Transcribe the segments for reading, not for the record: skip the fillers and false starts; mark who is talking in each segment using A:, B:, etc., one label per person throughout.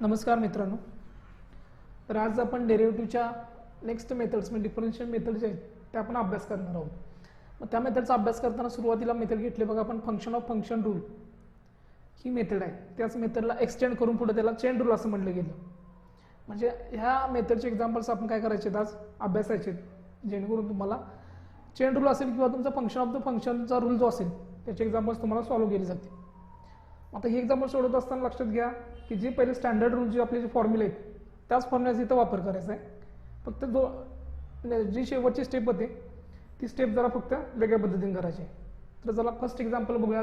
A: नमस्कार मित्रांनो. तर आज आपण डेरिव्हेटिव्हच्या नेक्स्ट मेथड्स म्हणजे डिफरन्शियल मेथड जे आहेत ते आपण अभ्यास करणार आहोत. मग त्या मेथडचा अभ्यास करताना सुरुवातीला मेथड घेतली बघा आपण function of function rule he method आहे. त्याच मेथडला एक्सटेंड करून पुढे त्याला चेन रूल असं म्हटलं गेलं. म्हणजे ह्या मेथडचे एक्झाम्पल्स आपण काय करायचे आज अभ्यासायचे जेणेकरून तुम्हाला चेन रूल असेल किंवा तुमचा फंक्शन ऑफ द फंक्शनचा रूल जो असेल त्याचे एक्झाम्पल्स तुम्हाला सॉल्व्ह केले जातील. आता ही एक्झाम्पल सोडवत असताना लक्षात घ्या की जे पहिले स्टँडर्ड रूल जे आपले जे फॉर्म्युले आहेत त्याच फॉर्म्युल्याचा इथं वापर करायचा आहे. फक्त जी शेवटची स्टेप होते ती स्टेप जरा फक्त वेगळ्या पद्धतीने करायची आहे. तर चला फर्स्ट एक्झाम्पल बघूया.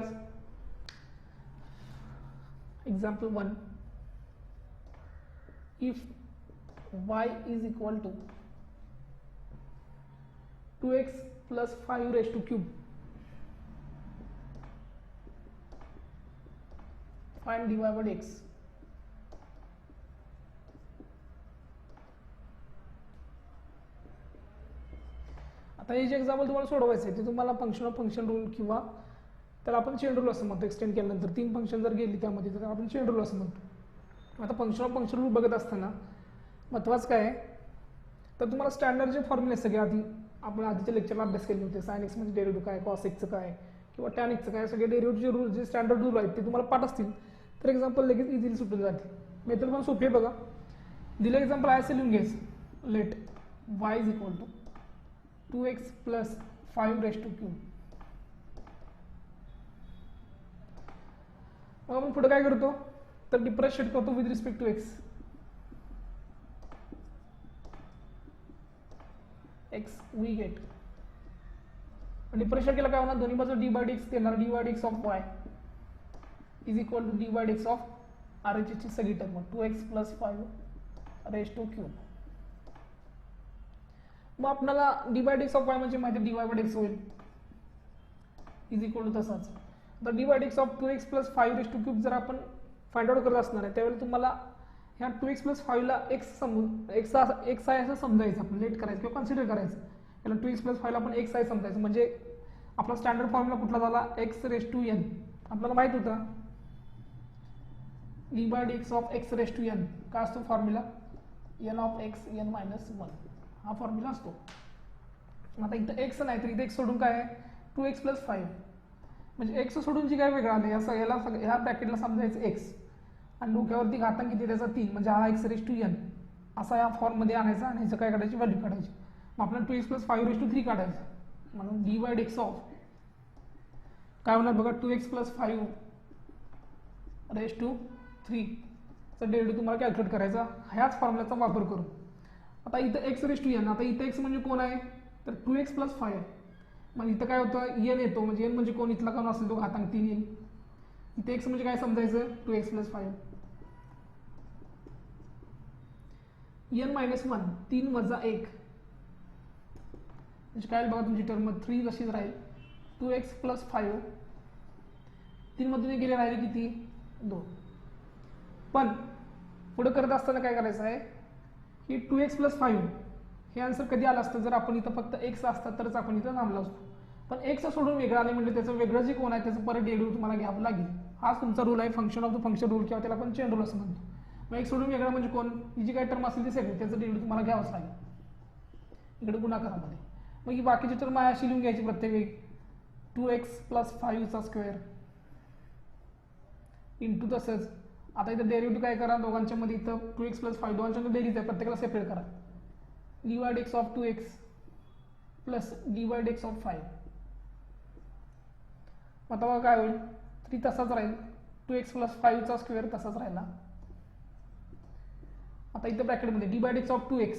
A: Example 1. If y is equal to 2x plus 5 raise to cube find dy by x. आता हे जे एक्झाम्पल तुम्हाला सोडवायचं आहे ते तुम्हाला फंक्शन ऑफ फंक्शन रूल किंवा त्याला आपण चेन रूल असं म्हणतो. एक्सटेंड केल्यानंतर 3 फंक्शन जर गेली त्यामध्ये तर आपण चेन रूल असं म्हणतो. आता फंक्शन ऑफ फंक्शन रूल बघत असताना महत्त्वाचं काय आहे तर तुम्हाला स्टँडर्ड जे फॉर्म्युले सगळे आधी आपण आधीच्या लेक्चरला अभ्यास केले होते. साइन एक्स म्हणजे डेरिव्हेटिव्ह काय, कॉस एक्सचं काय किंवा टॅन एक्सचं काय, सगळे डेरिव्हेटिव्हचे रूल जे स्टँडर्ड रूल आहेत ते तुम्हाला पाठ असतील तर एक्झाम्पल लगेच इझिली सुटून जाते. मेथड पण सोपी आहे बघा. दिलं एक्झाम्पल आहे असं लिहून घ्यायचं. Let y is equal to 2x plus 5 raise to cube. मग आपण पुढे काय करतो तर डिफरन्शिएट करतो with respect to x. X we get differentiate केला काय होणार दोन्ही बाजू डी बाय डी एक्स देणार. D by d x of y is equal to d by d x of R H ची सगळी term 2x plus 5 raise to cube. मग आपल्याला d by d x of y म्हणजे माहिती d y by d x होईल is equal to तसाच. तर d by d x of 2x plus 5 raise to cube जर आपण फाइंड आउट करत असणार आहे त्यावेळी तुम्हाला ह्या 2x प्लस 5 ला एक्स आहे असं समजायचं. आपण लेट करायचं किंवा कन्सिडर करायचं. याला 2x प्लस 5 ला आपण एक्स आहे समजायचं. म्हणजे आपला स्टँडर्ड फॉर्म्युला कुठला झाला एक्स रेज टू एन. आपल्याला माहित होता d by d x of x raise to n काय असतो formula n of x n minus 1 हा फॉर्म्युला असतो. आता इथं एक्स नाही तर इथं एक्स सोडून काय आहे 2x प्लस 5 म्हणजे एक्स सोडून जी काय वेगळं आलं याला ह्या ब्रॅकेटला समजायचं एक्स आणि डोक्यावरती घातांक किती त्याचा 3 म्हणजे हा एक्स रेज टू एन असा या फॉर्ममध्ये आणायचा आणि ह्याचं काय काढायची व्हॅल्यू काढायची. मग आपल्याला 2x प्लस 5 रेज टू 3 काढायचं. म्हणून d by d x of काय होणार बघा 2x प्लस 5 रेज टू 3 चा डेरिव्हेटिव्ह तुम्हाला कॅल्क्युलेट करायचा ह्याच फॉर्म्युल्याचा वापर करून. आता इथं एक्स रेज टू एन आता इथं एक्स म्हणजे कोण आहे तर 2x प्लस 5 मग इथं काय होतं एन येतो म्हणजे एन म्हणजे कोण इथला कोण असेल तो घातांक 3 येईल. इथे एक्स म्हणजे काय समजायचं 2x प्लस 5 एन मायनस 1 3 वजा 1 म्हणजे काय बघा तुमची टर्म 3 तशीच राहील 2x प्लस 5 3 मधून गेले राहिले किती 2. पण पुढे करत असताना काय करायचं आहे की 2x प्लस 5 हे आन्सर कधी आलं असतं जर आपण इथं फक्त एक्स असतं तरच आपण इथं थांबलो असतो. पण एक्स सोडून वेगळं आले म्हणजे त्याचं वेगळं जे कोण आहे त्याचं परत डेरिव्हेटिव्ह तुम्हाला घ्यावं लागेल. हाच तुमचा रूल आहे function of the function rule किंवा त्याला आपण चेन रूल असं म्हणतो. मग एक सोडून वेगळं म्हणजे कोण ही जी काही टर्म असेल ती सगळी त्याचं डेरिव्हेटिव्ह तुम्हाला घ्यावंच लागेल इकडे गुणाकारामध्ये. मग ही बाकीची टर्म आहे अशी लिहून घ्यायची प्रत्येक वेळी 2x प्लस 5 चा स्क्वेअर इंटू तसंच. आता इथं डेरिव्हेटिव्ह काय करा दोघांच्या मध्ये इथं 2x प्लस 5 दोघांच्या बेरीज आहे प्रत्येकाला सेपरेट करा. D by d x of 2x plus d by d x of 5 आता बघा काय होईल 3 तसाच राहील 2x प्लस 5 चा स्क्वेअर तसाच राहिला. आता इथं ब्रॅकेटमध्ये d by d x of 2x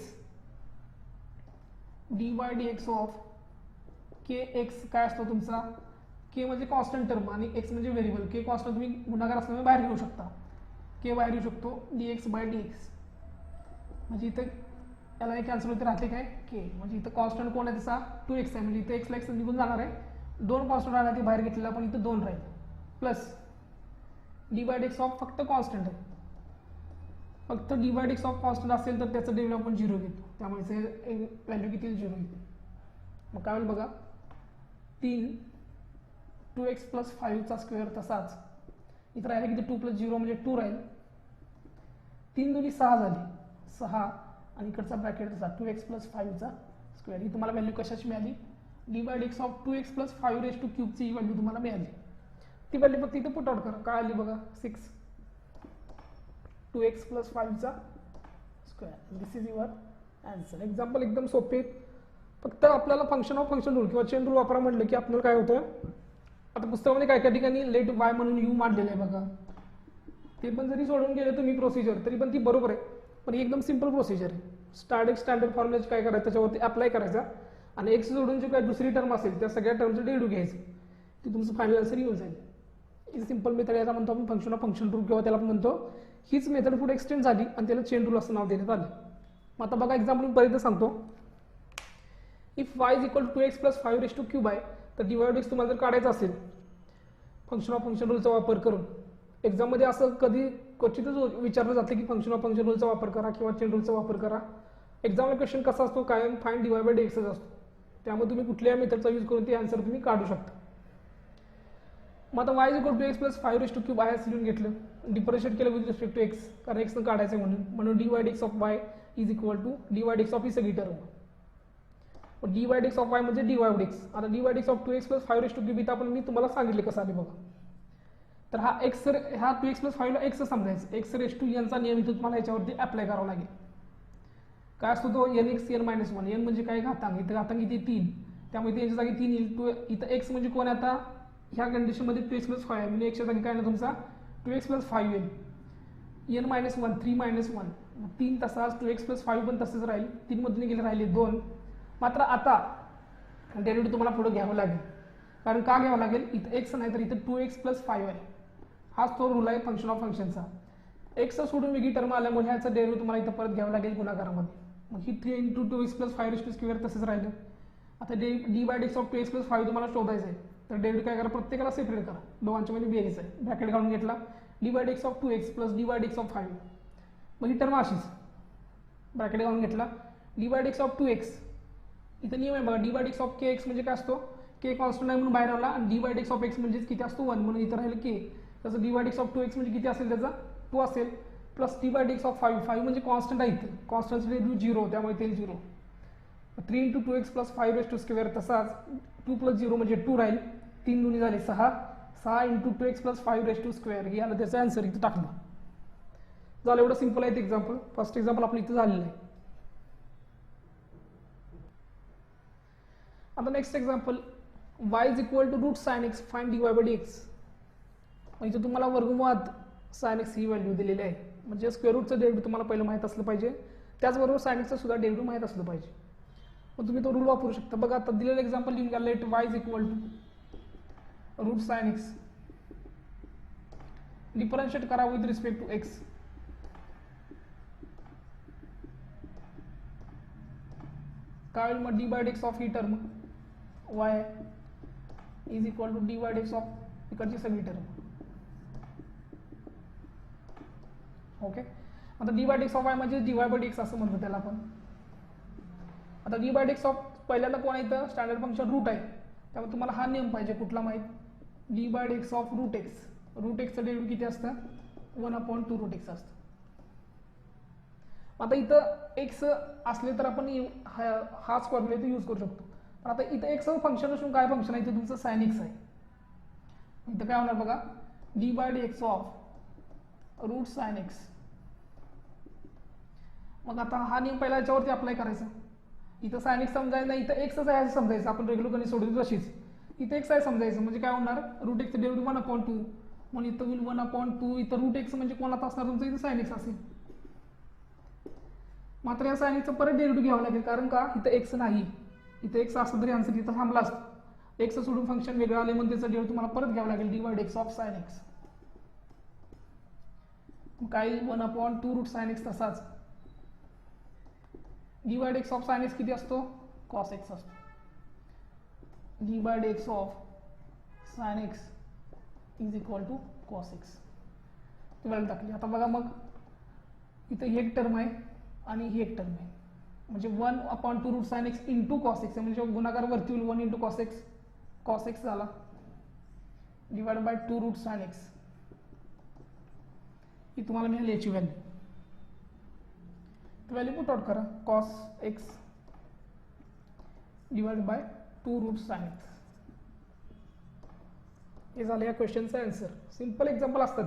A: d by d x of k x काय असतो तुमचा के म्हणजे कॉन्स्टंट टर्म आणि एक्स म्हणजे व्हेरिएबल. के कॉन्स्टंट तुम्ही गुणाकार असल्यामुळे बाहेर घेऊ शकता. के बाहेर येऊ शकतो d x by d x म्हणजे इथं याला एक कॅन्सल होते राहते काय के म्हणजे इथं कॉन्स्टंट कोण आहे त्याचा 2x आहे म्हणजे इथं एक्सला एक्स निघून जाणार आहे. 2 कॉन्स्टंट राहणार ते बाहेर घेतलेला पण इथं 2 राहील plus d by d x of फक्त कॉन्स्टंट आहे. फक्त d by d x of constant असेल तर त्याचं डेरिव्हेटिव्ह आपण 0 घेतो त्यामुळे व्हॅल्यू किती 0 येते. मग काय होईल बघा 3 2x प्लस 5 चा स्क्वेअर तसाच इथं राहिला किती 2 प्लस 0 म्हणजे 2 राहील 3 दुनी 6 झाली, 6 आणि इकडचा ब्रॅकेटचा 2x प्लस 5चा स्क्वेअर. ही तुम्हाला व्हॅल्यू कशाची मिळाली? d/x of 2x plus 5 raise to क्यूबची ही व्हॅल्यू तुम्हाला मिळाली. ती व्हॅल्यू फक्त इथं पुट आउट करा. काय आली बघा? 6 2x प्लस 5चा square. This is your answer. Example एकदम सोपे. फक्त आपल्याला फंक्शन ऑफ फंक्शन रूल किंवा चेन रूल वापरा म्हटलं की आपल्याला काय होतं, आता पुस्तकामध्ये काय काय ठिकाणी लेट वाय म्हणून यू मांडलेलं आहे बघा. ते पण जरी सोडून गेले तुम्ही प्रोसिजर तरी पण ती बरोबर आहे, पण एकदम सिंपल प्रोसिजर आहे. स्टँडर्ड फॉर्म्युलेज काय करायचं त्याच्यावरती अप्लाय करायचा आणि एक्स जोडून जे काय दुसरी टर्म असेल त्या सगळ्या टर्मचं डेरिव्हेटिव्ह घ्यायचं. ती तुमचं फायनल आन्सर येऊन जाईल. ही सिंपल मेथड याला म्हणतो आपण फंक्शन ऑफ फंक्शन रूल किंवा त्याला आपण म्हणतो. हीच मेथड पुढे एक्सटेंड झाली आणि त्याला चेन रूल असं नाव देण्यात आलं. मग आता बघा एक्झाम्पल पर्यंत सांगतो. If y is equal to 2x plus 5 raise to cube आहे, तर d/x तुम्हाला जर काढायचं असेल फंक्शन ऑफ फंक्शन रूलचा वापर करून, एक्झाममध्ये असं कधी क्वचितच विचारलं जातं की फंक्शन ऑफ फंक्शन रूलचा वापर करा किंवा चेन रूलचा वापर करा. एक्झामला क्वेश्चन कसा असतो, कायम फाइंड dy/dx असतो. त्यामुळे तुम्ही कुठल्याही मेथडचा यूज करून ते आन्सर तुम्ही काढू शकता. मग आता y is equal to x plus 5 raise to cube आहे असं लिहून घेतलं, डिफरन्शिएट केलं विथ रिस्पेक्ट टू x, कारण x न काढायचं म्हणून dy/dx of y is equal to dy/dx of ही सगळी टर्म. dy/dx ऑफ y म्हणजे dy/dx. आता dy/dx of 2x plus 5 raise to cube इथं आपण मी तुम्हाला सांगितले कसं आले बघा. तर हा 2x प्लस 5 ला x समजायचं. x रेज टू n चा नियम इथं तुम्हाला याच्यावरती अप्लाय करावा लागेल. काय असतो तो nx n मायनस 1. n म्हणजे काय? घातांक. इथं घातांक किती? 3. त्यामुळे याच्या जागी 3 येईल. इथं x म्हणजे कोण? आता ह्या कंडिशनमध्ये 2x प्लस 5 आहे म्हणजे x च्या जागी काय ना तुमचा 2x प्लस 5 येईल. n मायनस 1 3 मायनस 1 3 तसाच 2x प्लस 5 पण तसंच राहील. 3 मधून गेले राहिले 2. मात्र आता डेरिव्हेटिव्ह तुम्हाला पुढे घ्यावं लागेल. कारण का घ्यावं लागेल? इथं x नाही तर इथं 2x प्लस 5 आहे. हाच तो रूल आहे फंक्शन ऑफ फंक्शनचा. x सोडून वेगळी टर्म आल्यामुळे ह्याचा डेरिव्हेटिव्ह तुम्हाला इथं परत घ्यावं लागेल गुणाकारामध्ये. मग ही 3 into 2x plus 5 raise to square तसंच राहिलं. आता d/dx ऑफ 2x प्लस 5 तुम्हाला शोधायचं आहे. तर डेरिव्हेटिव्ह काय करा? प्रत्येकाला सेपरेट करा. दोघांच्या मध्ये बेरीज आहे. ब्रॅकेट काढून घेतला. d/dx of 2x plus d/dx of 5. मग ही टर्म अशीच ब्रॅकेट काढून घेतला. d/dx ऑफ 2x इथं नियम आहे बघा. d/dx ऑफ kx म्हणजे काय असतो? k कॉन्स्टंट आहे म्हणून बाहेर आला आणि d/dx ऑफ x म्हणजे किती असतो? 1 म्हणून इथं राहिलं k. तसं d/dx ऑफ 2x म्हणजे किती असेल? त्याचा 2 असेल. प्लस d/dx ऑफ 5 म्हणजे कॉन्स्टंट आहे इथं. कॉन्स्टंटचं व्हॅल्यू 0 त्यामुळे ते 0. 3 into 2x plus 5 raise to square तसाच 2 प्लस 0 म्हणजे 2 राहील. 3 दुनी झाले 6. 6 into 2x plus 5 raise to square हे आलं त्याचं आन्सर इथं टाकलं. झालं. एवढं सिंपल आहे ते एक्झाम्पल. फर्स्ट एक्झाम्पल आपलं इथं झालेलं आहे. आता next example y is equal to root sine x find dy/dx. म्हणजे तुम्हाला वर्गमुळात साइन x ही व्हॅल्यू दिलेली आहे. म्हणजे स्क्वेअर रूटचं डेरिव्हेटिव्ह तुम्हाला पहिलं माहीत असलं पाहिजे. त्याचबरोबर साइन xचं सुद्धा डेरिव्हेटिव्ह माहीत असलं पाहिजे. मग तुम्ही तो रूल वापरू शकता. बघा आता दिलेलं एक्झाम्पल लिहून घ्या. Let y is equal to root sine x. Differentiate करा विथ रिस्पेक्ट टू x. काय होईल मग? d/dx ऑफ ही term y is equal to d/dx of इकडची सगळी टर्म. ओके. आता d/dx ऑफ y म्हणजे dy/dx असं म्हणतो त्याला आपण. आता d/dx ऑफ पहिल्यांदा कोण आहे? इथं स्टँडर्ड फंक्शन रूट आहे. त्यामुळे तुम्हाला हा नियम पाहिजे कुठला माहीत? d/dx of root x. Root xचं डेरिव्हेटिव्ह किती असतं? 1/2 रूट x असतं. आता इथं x असले तर आपण हाच फॉर्म्युला इथे यूज करू शकतो. पण आता इथं x फंक्शन असून काय फंक्शन आहे? इथं तुमचं साइन x आहे. इथं काय होणार बघा? d/dx of root sine x. मग आता हा नियम पहिला याच्यावरती अप्लाय करायचा. इथं साइन x समजायचं नाही, इथं x आहे असं समजायचं. आपण रेग्युलर गणित सोडवतो तशीच इथं x आहे समजायचं. म्हणजे काय होणार? रूट x डेरिव्हेटिव्ह 1/2 म्हणून इथं होईल 1/2. इथं रूट x म्हणजे कोणाला असणार? तुमचं इथं साइन x असेल. मात्र या साइन xचं परत डेरिव्हेटिव्ह घ्यावं लागेल. कारण का? इथं x नाही. इथं x असं तरी आन्सर इथं थांबला असतं. x सोडून फंक्शन वेगळं आले म्हणून त्याचं डेरिव्हेटिव्ह तुम्हाला परत घ्यावं लागेल. d/dx of sine x. काय 1/2 रूट साइन x तसाच. d/dx ऑफ साइन x किती असतो? cos x असतो. d/dx of sine x is equal to cos x. ती व्हॅल्यू टाकली. आता बघा मग इथं ही एक टर्म आहे आणि ही एक टर्म आहे. म्हणजे 1/2 route sine x into cos x म्हणजे गुणाकार वरती होईल 1 इंटू cos x झाला divide by 2 root sine x. ही तुम्हाला मिळाली याची व्हॅल्यू. व्हॅल्यू पुट आउट करा, cos x divide by 2 root sine x. हे झालं या क्वेश्चनचं आन्सर. सिंपल एक्झाम्पल असतात,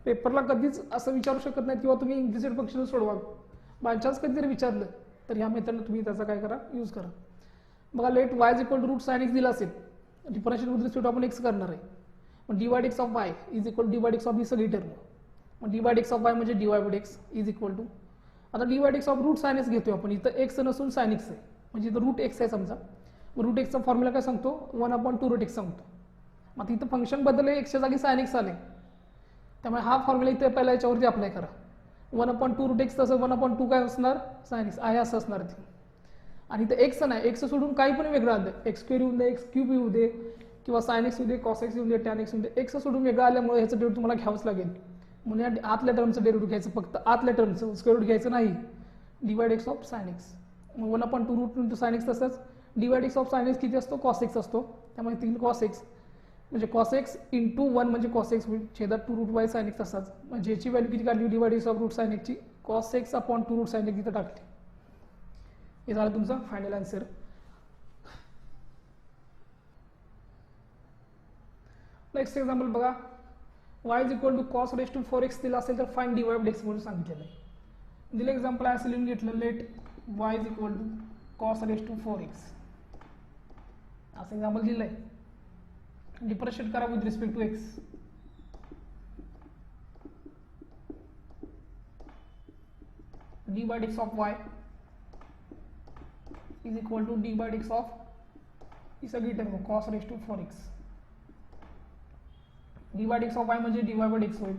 A: पेपरला कधीच असं विचारू शकत नाही किंवा तुम्ही इम्प्लिसिट फंक्शन सोडवा. बाय चान्स कधीतरी विचारलं तर ह्या मेथडनं तुम्ही त्याचा काय करा, यूज करा. बघा let y is equal to root sine x दिला असेल, डिफरन्शिएट विथ रिस्पेक्ट आपण एक्स करणार आहे. मग divide x of y is equal divide x of ही सगळी टर्म. मग डिवाइड एक्स ऑफ वाय म्हणजे divide by x is equal to, आता divide x of root sine x घेतोय आपण. इथं एक्स नसून साइन एक्स आहे, म्हणजे इथं रूट एक्स आहे समजा. रूट एक्सचा फॉर्म्युला काय सांगतो, 1/2 रूट एक्स सांगतो. मग इथं फंक्शन बदलले, एक्सच्या जागी साइन एक्स आले, त्यामुळे हा फॉर्म्युला इथे पहिला याच्यावरती अप्लाय करा. 1/2 रूट एक्स तसं 1/2 काय असणार, साइन एक्स आहे असं असणार ते. आणि इथं एक्स नाही, एक्स सोडून काही पण वेगळं आलं, एक्स स्क्वेअर येऊन दे, एक्स क्यूब येऊ दे, किंवा साइन एक्स येऊ दे, कॉस एक्स येऊ दे, टॅन एक्स येऊ दे, एक्स सोडून वेगळं आल्यामुळे ह्याचं डेरिव्हेटिव्ह तुम्हाला घ्यावंच लागेल. म्हणून या आतल्या टर्मचं डेरिव्हेटिव्ह घ्यायचं, फक्त आतल्या टर्मचं स्क्वेअर रूट घ्यायचं नाही. Divide x of sine x, मग 1/2 रूट इंटू साइन एक्स. तसंच divide x of sine x किती असतो, कॉस एक्स असतो, त्यामुळे 3 कॉस एक्स म्हणजे कॉस एक्स इंटू 1 म्हणजे कॉस एक्स होईल, छेदात 2 रूट वाय साइन एक्स तसाच. म्हणजे याची व्हॅल्यू किती काढली, divide x of root sine एक्सची, cos x upon 2 root sine x इथं टाकली. हे झालं तुमचं फायनल आन्सर. नेक्स्ट एक्झाम्पल बघा, y is equal to cos raise to 4x दिला असेल तर फाइंड डिवाइड एक्स म्हणून सांगितलेलं आहे. दिलं एक्झाम्पल आहे असं लिहून घेतलं, let y is equal to cos raise to 4x असं एक्झाम्पल दिलं आहे. डिफरन्शिएट करा with respect to x. Divide x of y is equal to divide x of ही सगळी term cos raise to 4x. Divide x of y म्हणजे divide by x होईल,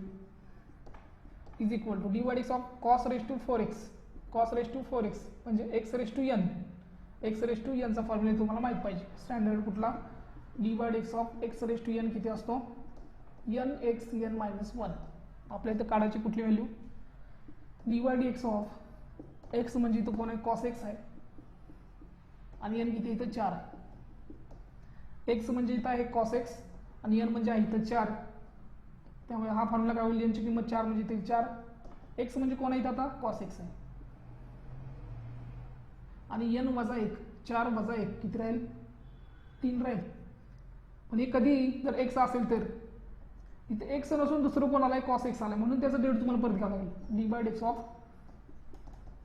A: is equal to divide x of cos raise to 4x. Cos raise to 4x म्हणजे x raise to n. X raise to n चा formula तुम्हाला माहित पाहिजे. Standard कुठला, divide x of x raise to n किती असतो, n x n minus 1. आपल्या इथं काढायची कुठली value, divide x of x म्हणजे इथं कोण आहे, कॉस एक्स आहे, आणि n किती इथं 4 आहे. x म्हणजे इथं आहे कॉस एक्स आणि n म्हणजे आहे इथं 4, त्यामुळे हा फॉर्म्युला काय होईल, n ची किंमत 4 म्हणजे इथे 4. x म्हणजे कोण आहे इथं आता, कॉस एक्स आहे, आणि n वजा 1, 4 वजा 1 किती राहील, 3 राहील. पण हे कधी जर x असेल तर इथे x नसून दुसरं कोण आलाय, कॉस एक्स आलाय, म्हणून त्याचं डेरिव्हेटिव्ह तुम्हाला परत घ्यावं लागेल, divide x of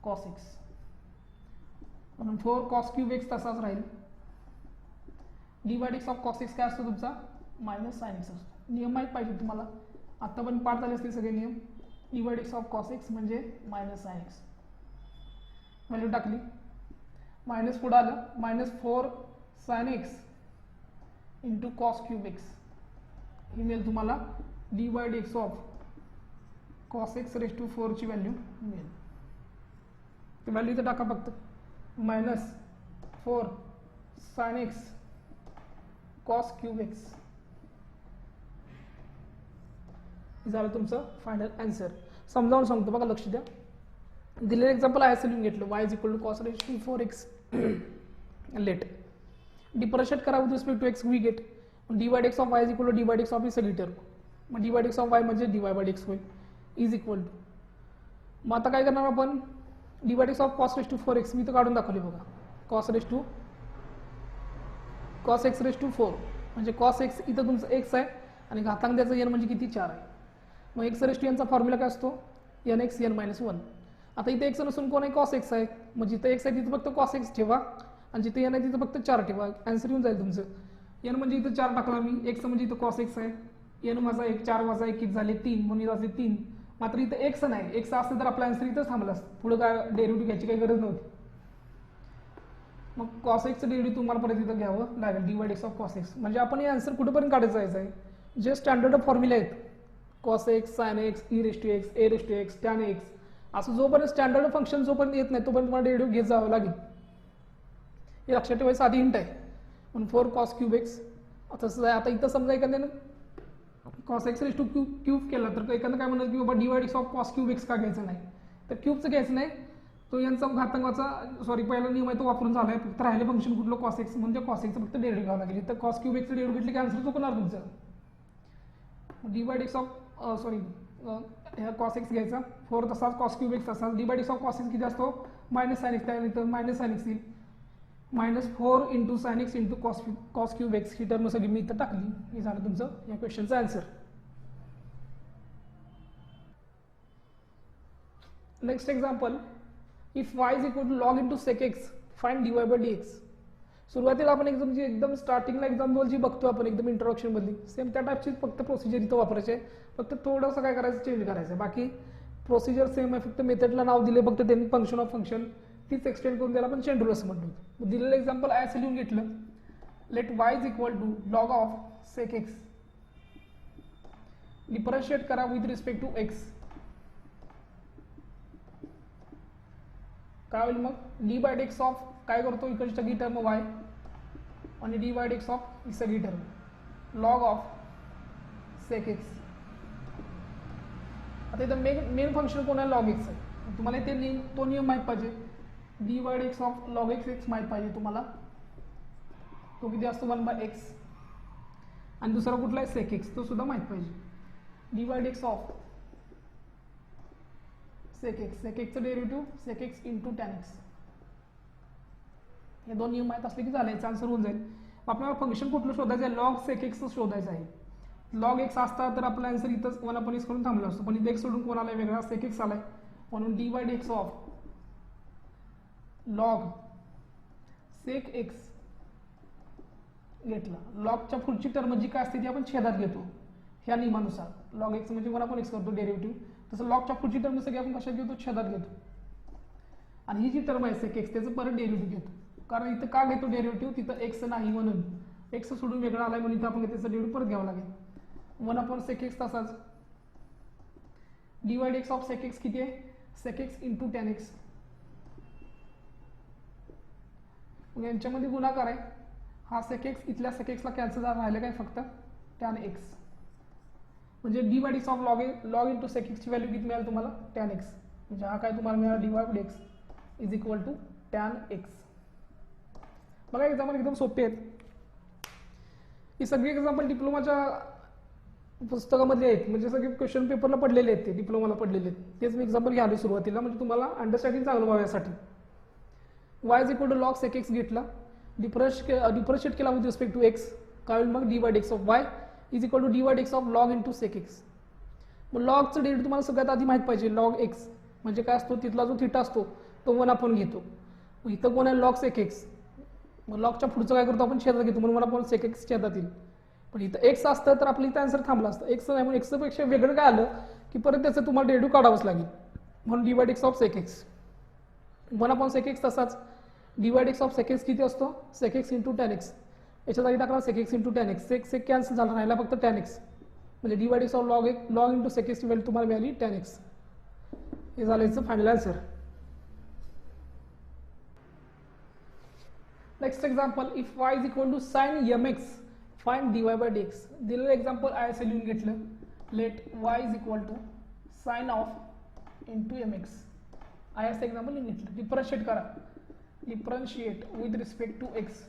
A: cos x. म्हणून 4 कॉस क्यूब एक्स तसाच राहील. Divide x of cos x काय असतो तुमचा, मायनस साइन एक्स असतो. नियम माहीत पाहिजे तुम्हाला, आता पण पाठ झाले असते सगळे नियम. Divide x of cos x म्हणजे मायनस साइन एक्स. व्हॅल्यू टाकली, मायनस पुढे आलं, -4 sine x into cos cube x. ही मिळेल तुम्हाला divide x of cos x raise to 4 ची व्हॅल्यू मिळेल. ती व्हॅल्यू इथं टाका फक्त, -4 sine x cos cube x. झालं तुमचं फायनल आन्सर. समजावून सांगतो बघा, लक्ष द्या. दिलेलं एक्झाम्पल आहे असं लिहून घेतलं, y is equal to cos raise to 4x. Let differentiate करा with respect to x, we get divide x of y is equal to divide x of ही सगळी टर्म. मग डिवाइड एक्स ऑफ y म्हणजे divide by x होईल, is equal to. मग आता काय करणार आपण, divide x of cos raise to 4x मी तर काढून दाखवले बघा, कॉस एक्स रेस टू 4 म्हणजे कॉस एक्स इथं तुमचं x आहे आणि घातांक त्याचं n म्हणजे किती 4 आहे. मग एक्स रेस टू n चा फॉर्म्युला काय असतो, n x n मायनस 1. आता इथे x नसून कोण आहे, कॉस एक्स आहे, मग जिथे x आहे तिथे फक्त कॉस एक्स ठेवा आणि जिथे n आहे तिथे फक्त 4 ठेवा, आन्सर येऊन जाईल तुमचं. n म्हणजे इथं 4 टाकला मी, x म्हणजे इथं कॉस एक्स आहे, n वजा 1, 4 वजा 1 किती झाले 3, म्हणून इथं 3. मात्र इथं x नाही, x असतं तर आपला आन्सर इथंच थांबला असतं, पुढे काय डेरिव्हेटिव्ह घ्यायची काही गरज नव्हती. मग कॉस एक्सचं डेरिव्हेटिव्ह तुम्हाला परत इथं घ्यावं लागेल, divide x of cos x. म्हणजे आपण हे आन्सर कुठेपर्यंत काढायचं जायचं आहे, जे स्टँडर्ड फॉर्म्युला आहेत, cos x, sine x, e raise to x, a raise to x, tan x, असं जोपर्यंत स्टँडर्ड फंक्शन जोपर्यंत येत नाही तोपर्यंत तुम्हाला डेरिव्हेटिव्ह घेत जावं लागेल. हे लक्षात ठेवायचं आधी हिंट आहे. म्हणून 4 कॉस क्यूब एक्स तसं आहे. आता इथं समजा एखाद्यानं cos x raise two cube केला तर एखादं काय म्हणत की बाबा divide x of cos cube x का घ्यायचं नाही, तर क्यूबचं घ्यायचं नाही, तो यांचा घातांकाचा पहिला नियम आहे तो वापरून झाला आहे. फक्त राहिले फंक्शन कुठलं, कॉस एक्स, म्हणजे कॉस एक्सचं फक्त डेरिव्हेटिव्ह घ्यावं लागेल. तर कॉस क्यूब एक्सचं डेरिव्हेटिव्ह घेतलं की आन्सर चुकणार तुमचं. डिवाइड एक्स ऑफ ह्या कॉस एक्स घ्यायचा, 4 तसाच कॉस क्यूब एक्स तसाच, d by d of cos x किती असतो मायनस साइन एक्स, त्यानंतर मायनस साइन एक्स येईल, -4 into sine x into cos cube x, ही टर्म सगळी मी इथं टाकली. हे झालं तुमचं या क्वेश्चनचं answer. Next example, if y is equal to log into sec x find dy by dx. सुरुवातीला आपण एकदम स्टार्टिंगला एक्झाम्पल जी बघतो आपण एकदम इंट्रोडक्शन मधली सेम त्या टाईपची फक्त प्रोसिजर इथं वापरायची आहे, फक्त थोडंसं काय करायचं चेंज करायचं, बाकी प्रोसिजर सेम आहे, फक्त मेथडला नाव दिले, फक्त त्यांनी फंक्शन ऑफ फंक्शन तीच एक्सटेंड करून द्यायला आपण चेन रूल असं म्हणतो. दिलेलं एक्झाम्पल असं लिहून घेतलं, let y is equal to log of sec x, differentiate करा विथ रिस्पेक्ट टू एक्स, काय होईल मग डी बाय डेक्स ऑफ काय करतो इकडची सगळी टर्म y आणि डी बाय डेक्स ऑफ ही सगळी term log of sec x. आता इथं मेन फंक्शन कोण आहे लॉग एक्स आहे, तुम्हाला ते तो नियम माहीत पाहिजे, d by desks of log x x माहीत पाहिजे तुम्हाला, तो किती असतो 1 बाय एक्स, आणि दुसरा कुठला आहे सेक एक्स तो सुद्धा माहीत पाहिजे, d by desks of sec एक्सचं derivative sec x into tan x. हे दोन नियम माहीत असले की झाले, याचा आन्सर होऊन जाईल. आपल्याला फंक्शन कुठलं शोधायचं आहे, लॉग सेक एक्स शोधायचं आहे. लॉग एक्स असता तर आपला आन्सर इथंच 1 अपॉन एक्स करून थांबला असतो, पण इथे एक्स सोडून कोण आलाय वेगळा सेक एक्स आलाय, म्हणून d by desks of log sec x घेतला. लॉगच्या पुढची टर्म जी काय असते ती आपण छेदात घेतो ह्या नियमानुसार, लॉग एक्स म्हणजे 1 अपॉन एक्स करतो डेरिव्हेटिव्ह, तसं लॉगच्या पुढची टर्म सगळी आपण कशात घेतो छेदात घेतो, आणि ही जी टर्म आहे सेक एक्स त्याचं परत डेरिव्हेटिव्ह घेतो, कारण इथं का घेतो डेरिव्हेटिव्ह, तिथं एक्स नाही म्हणून, एक्स सोडून वेगळा आलाय म्हणून इथं आपण त्याचं डेरिव्हेटिव्ह परत घ्यावं लागेल. 1 अपॉन सेक एक्स तसाच, d by desks of sec x किती आहे sec x into tan x, यांच्यामध्ये गुणाकार आहे, हा सेक एक्स इथल्या सेक एक्सला कॅन्सल झाला, राहिलं काय फक्त टॅन एक्स, म्हणजे d by desks of log into sec एक्सची व्हॅल्यू किती मिळाली तुम्हाला टॅन एक्स, म्हणजे हा काय तुम्हाला मिळाला d by desks is equal to tan x. बघा एक्झाम्पल एकदम सोपे आहेत, ही सगळी एक्झाम्पल डिप्लोमाच्या पुस्तकामधले आहेत, म्हणजे सगळे क्वेश्चन पेपरला पडलेले आहेत, ते डिप्लोमाला पडलेले आहेत, तेच मी एक्झाम्पल घ्याले सुरुवातीला, म्हणजे तुम्हाला अंडरस्टँडिंग चांगलं व्हावं यासाठी. y is equal to log sec x घेतला, डिफरन्शिएट केला विथ रिस्पेक्ट टू एक्स, काय होईल मग d by desks of y is equal to d by desks of log into sec x. मग लॉगचं डेरिव्हेटिव्ह तुम्हाला सगळ्यात आधी माहीत पाहिजे, लॉग एक्स म्हणजे काय असतो, तिथला जो थिटा असतो तो 1 आपण घेतो, इथं कोण आहे लॉग सेक एक्स, मग लॉगच्या पुढचं काय करतो आपण छेदात घेतो, म्हणून 1 अपॉन सेक एक्स छेदात येईल, पण इथं एक्स असतं तर आपलं इथं आन्सर थांबला असतं, एक्स नाही म्हणून एक्सपेक्षा वेगळं काय आलं की परत त्याचं तुम्हाला डेरिव्हेटिव्ह काढावंच लागेल, म्हणून d by desks of sec x. 1 upon sec x तसाच, d by desks of sec x किती असतो sec x into tan x, याच्या जागी टाकला sec x into tan x, sec cancel झाला, राहिला फक्त टॅन एक्स, म्हणजे d by desks of log into sec एक्सची व्हॅल्यू तुम्हाला मिळाली टॅन एक्स. हे झालं याचं final answer. Next example, if y is equal to sign mx find dy by dx. दिलेलं एक्झाम्पल आय असं लिहून घेतलं, let y is equal to sine of into mx, आय असं एक्झाम्पल लिहून घेतलं, डिफरन्शिएट करा, differentiate with respect to x,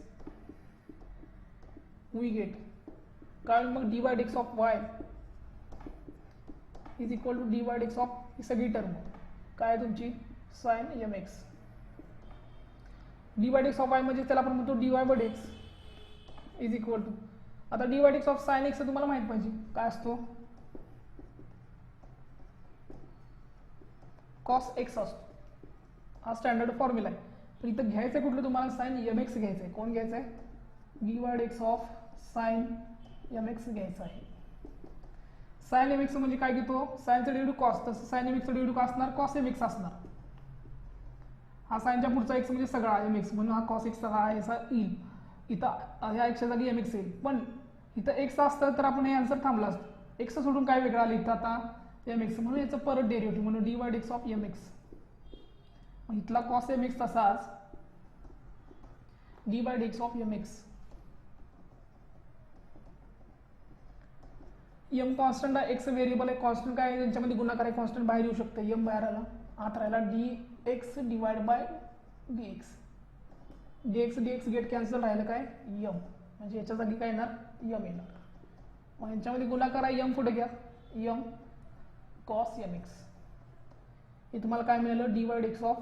A: we get काय मग d by desks of y is equal to d by desks of ही सगळी टर्म काय तुमची sine mx, d by desks of y म्हणजे त्याला आपण म्हणतो dy by desks is equal to, आता d by desks of sine x तुम्हाला माहित पाहिजे काय असतो कॉस एक्स असतो, हा स्टँडर्ड फॉर्म्युला आहे, पण इथं घ्यायचं कुठलं तुम्हाला साइन mx घ्यायचं आहे, कोण घ्यायचं आहे d by desks of sine mx घ्यायचं आहे. साइन mx म्हणजे काय घेतो साइनचं डेरिव्हेटिव्ह कॉस, तसं साइन mx चं डेरिव्हेटिव्ह काय असणार कॉस mx असणार, हा साइनच्या पुढचा एक्स म्हणजे सगळा mx, म्हणून हा कॉस एक्स सगळा याचा येईल, इथं ह्या एक्सच्या जागी mx येईल, पण इथं एक्स असतं तर आपण हे आन्सर थांबला असतं, एक्स सोडून काय वेगळं आलं इथं आता mx, म्हणून याचं परत डेरिव्हेटिव्ह म्हणून d by desks of mx, इथला कॉस mx तसाच d by desks of mx. m constant आहे, x व्हेरिएबल आहे, कॉन्स्टंट काय आहे त्यांच्यामध्ये गुणाकार आहे, कॉन्स्टंट बाहेर येऊ शकतं, m बाहेर आला, आत राहिला dx divide by dx, dx get cancel राहिलं काय m, म्हणजे याच्या जागी काय येणार m येणार, मग यांच्यामध्ये गुणाकार आहे m पुढे घ्या m कॉस एम एक्स. हे तुम्हाला काय मिळालं, d by x of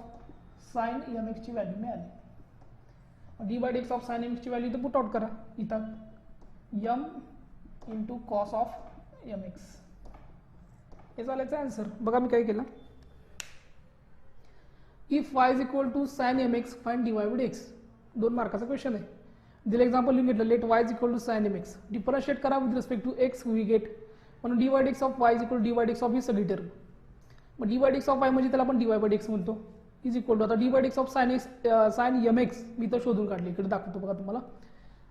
A: sine m एक्सची व्हॅल्यू मिळाली. D by x of sine m एक्सची व्हॅल्यू इथं पुट आउट करा. इथं m into cos of m x हे झाल्याचं आन्सर. बघा मी काय केलं, if y is equal to sine m x find d y by x. 2 मार्काचा क्वेश्चन आहे. दिलं एक्झाम्पल लिहून घेतलं, let y is equal to sine m x. Differentiate करा with respect to x we get, म्हणून d y x of y is equal to d y x of ही सगळी term. मग d y x of y म्हणजे त्याला आपण d y by x म्हणतो, is equal to आता d y x of sine x sine m x मी तर शोधून काढले, इकडे दाखवतो बघा तुम्हाला.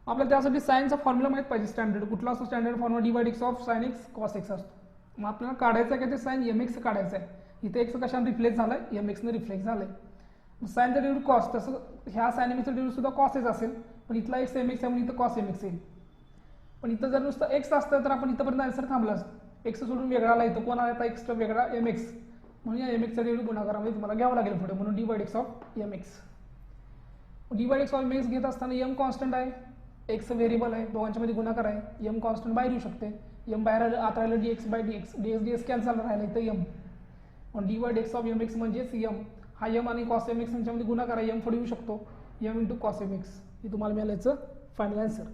A: आपल्याला त्यासाठी साइनचा फॉर्म्युला माहित पाहिजे स्टँडर्ड. कुठला असतो standard formula, D y x of sine x cos x असतो. मग आपल्याला काढायचं आहे का ते साइन एम एक्स काढायचं आहे. इथे एक्स कशाने रिप्लेस झालाय, एम एक्सने रिफ्लेक्स झालाय. साइनचा डेरिव्हेटिव्ह कॉस, तसं ह्या साइन एम एक्सचा डेरिव्हेटिव्ह सुद्धा कॉसच असेल, पण इथला एक्स एम एक्स आहे म्हणून इथं कॉस एम एक्स येईल. पण इथं जर नुसतं एक्स असतं तर आपण इथंपर्यंत आन्सर थांबला असतं. एक्स सोडून वेगळा आला, इथं कोण आला, एक्स वेगळा एम एक्स, म्हणून या एम एक्सचा डेरिव्हेटिव्ह गुणाकारामध्ये तुम्हाला घ्यावं लागेल पुढे, म्हणून d by x of m x. D by x of m x घेत असताना एम कॉन्स्टंट आहे, एक्स व्हेरिएबल आहे, दोघांच्या मध्ये गुणाकार आहे. एम कॉन्स्टंट बाहेर येऊ शकते, एम बाहेर आत राहिलं d x by d x, d x d x cancel राहिलं इथं एम. पण d by x of m x म्हणजेच एम. हा एम आणि कॉस एम एक्स यांच्यामध्ये गुणाकार आहे, एम पुढे येऊ शकतो, m into cos m x. हे तुम्हाला मिळालं याचं final answer.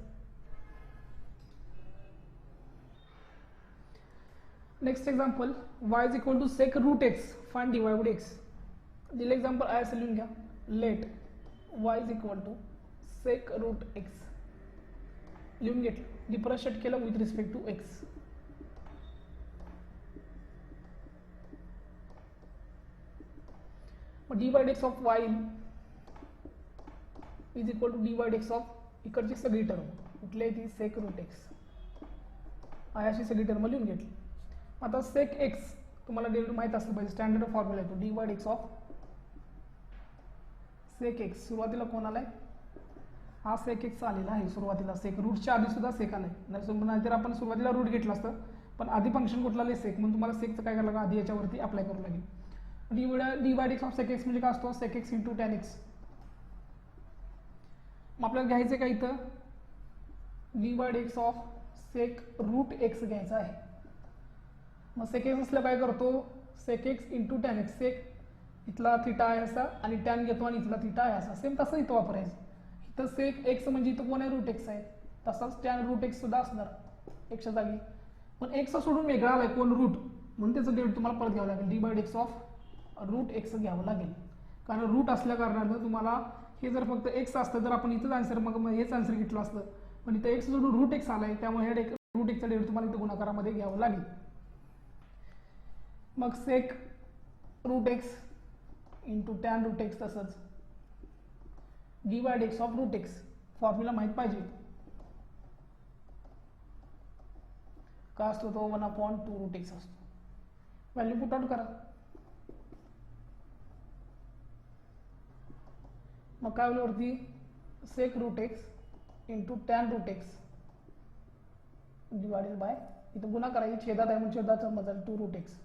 A: Next example, y is equal to sec root x find d y by x. दिलं एक्झाम्पल आहे असं लिहून घ्या, let y is equal to sec root x लिहून घेतलं, डिफरन्शिएट केलं विथ रिस्पेक्ट टू एक्स. मग d by x of y is equal to d by x of इकडची सगळी टर्म कुठली ती सेक रूट एक्स आहे, अशी सगळी टर्म लिहून घेतली. आता सेक एक्स तुम्हाला डेरिव्हेटिव्ह माहित असलं पाहिजे, स्टँडर्ड फॉर्म्युला आहे तो, d by x of sec x. सुरुवातीला कोण आलाय, हा सेक एक्स आलेला आहे सुरुवातीला, सेक रूटच्या आधी सुद्धा सेक आलाय. नाहीतर आपण सुरुवातीला रूट घेतला असतं, पण आधी फंक्शन कुठला आले सेक, म्हणून तुम्हाला सेकचं काय करायला लागेल, आधी याच्यावरती अप्लाय करावं लागेल. D by x of sec x म्हणजे काय असतो, sec x into tan x. मग आपल्याला घ्यायचं का इथं d by x of sec root x घ्यायचा आहे. मग सेक एक्स असलं काय करतो, sec x into tan x, sec इथला थिटा आहे असा आणि टॅन घेतो आणि इथला थिटा आहे असा, सेम तसं इथं वापरायचं. इथं सेक एक्स म्हणजे इथं कोण आहे, रूट एक्स आहे, तसाच टॅन रूट एक्स सुद्धा असणार एक्सच्या जागी. पण एक्स सोडून वेगळा आलाय कोण, रूट, म्हणून त्याचं डेरिव्हेटिव्ह तुम्हाला परत घ्यावं लागेल, d by x of root x घ्यावं लागेल. कारण रूट असल्या कारणानं तुम्हाला हे जर फक्त एक्स असतं तर आपण इथंच आन्सर मग हेच आन्सर घेतलं असतं, पण इथं एक्स सोडून रूट एक्स आलाय, त्यामुळे हे रूट एक्सचा डेरिव्हेटिव्ह तुम्हाला इथं गुणाकारामध्ये घ्यावं लागेल. मग sec root x into tan root x, तसंच d by x of root x. Formula माहित पाहिजे का असतो तो, 1/2 रूट एक्स असतो. व्हॅल्यू पुट आउट करा. मग काय होईल वरती, sec root x into tan root x divided by, इथं गुणाकार आहे, छेदात आहे म्हणून छेदाचा मजा 2 रूट एक्स.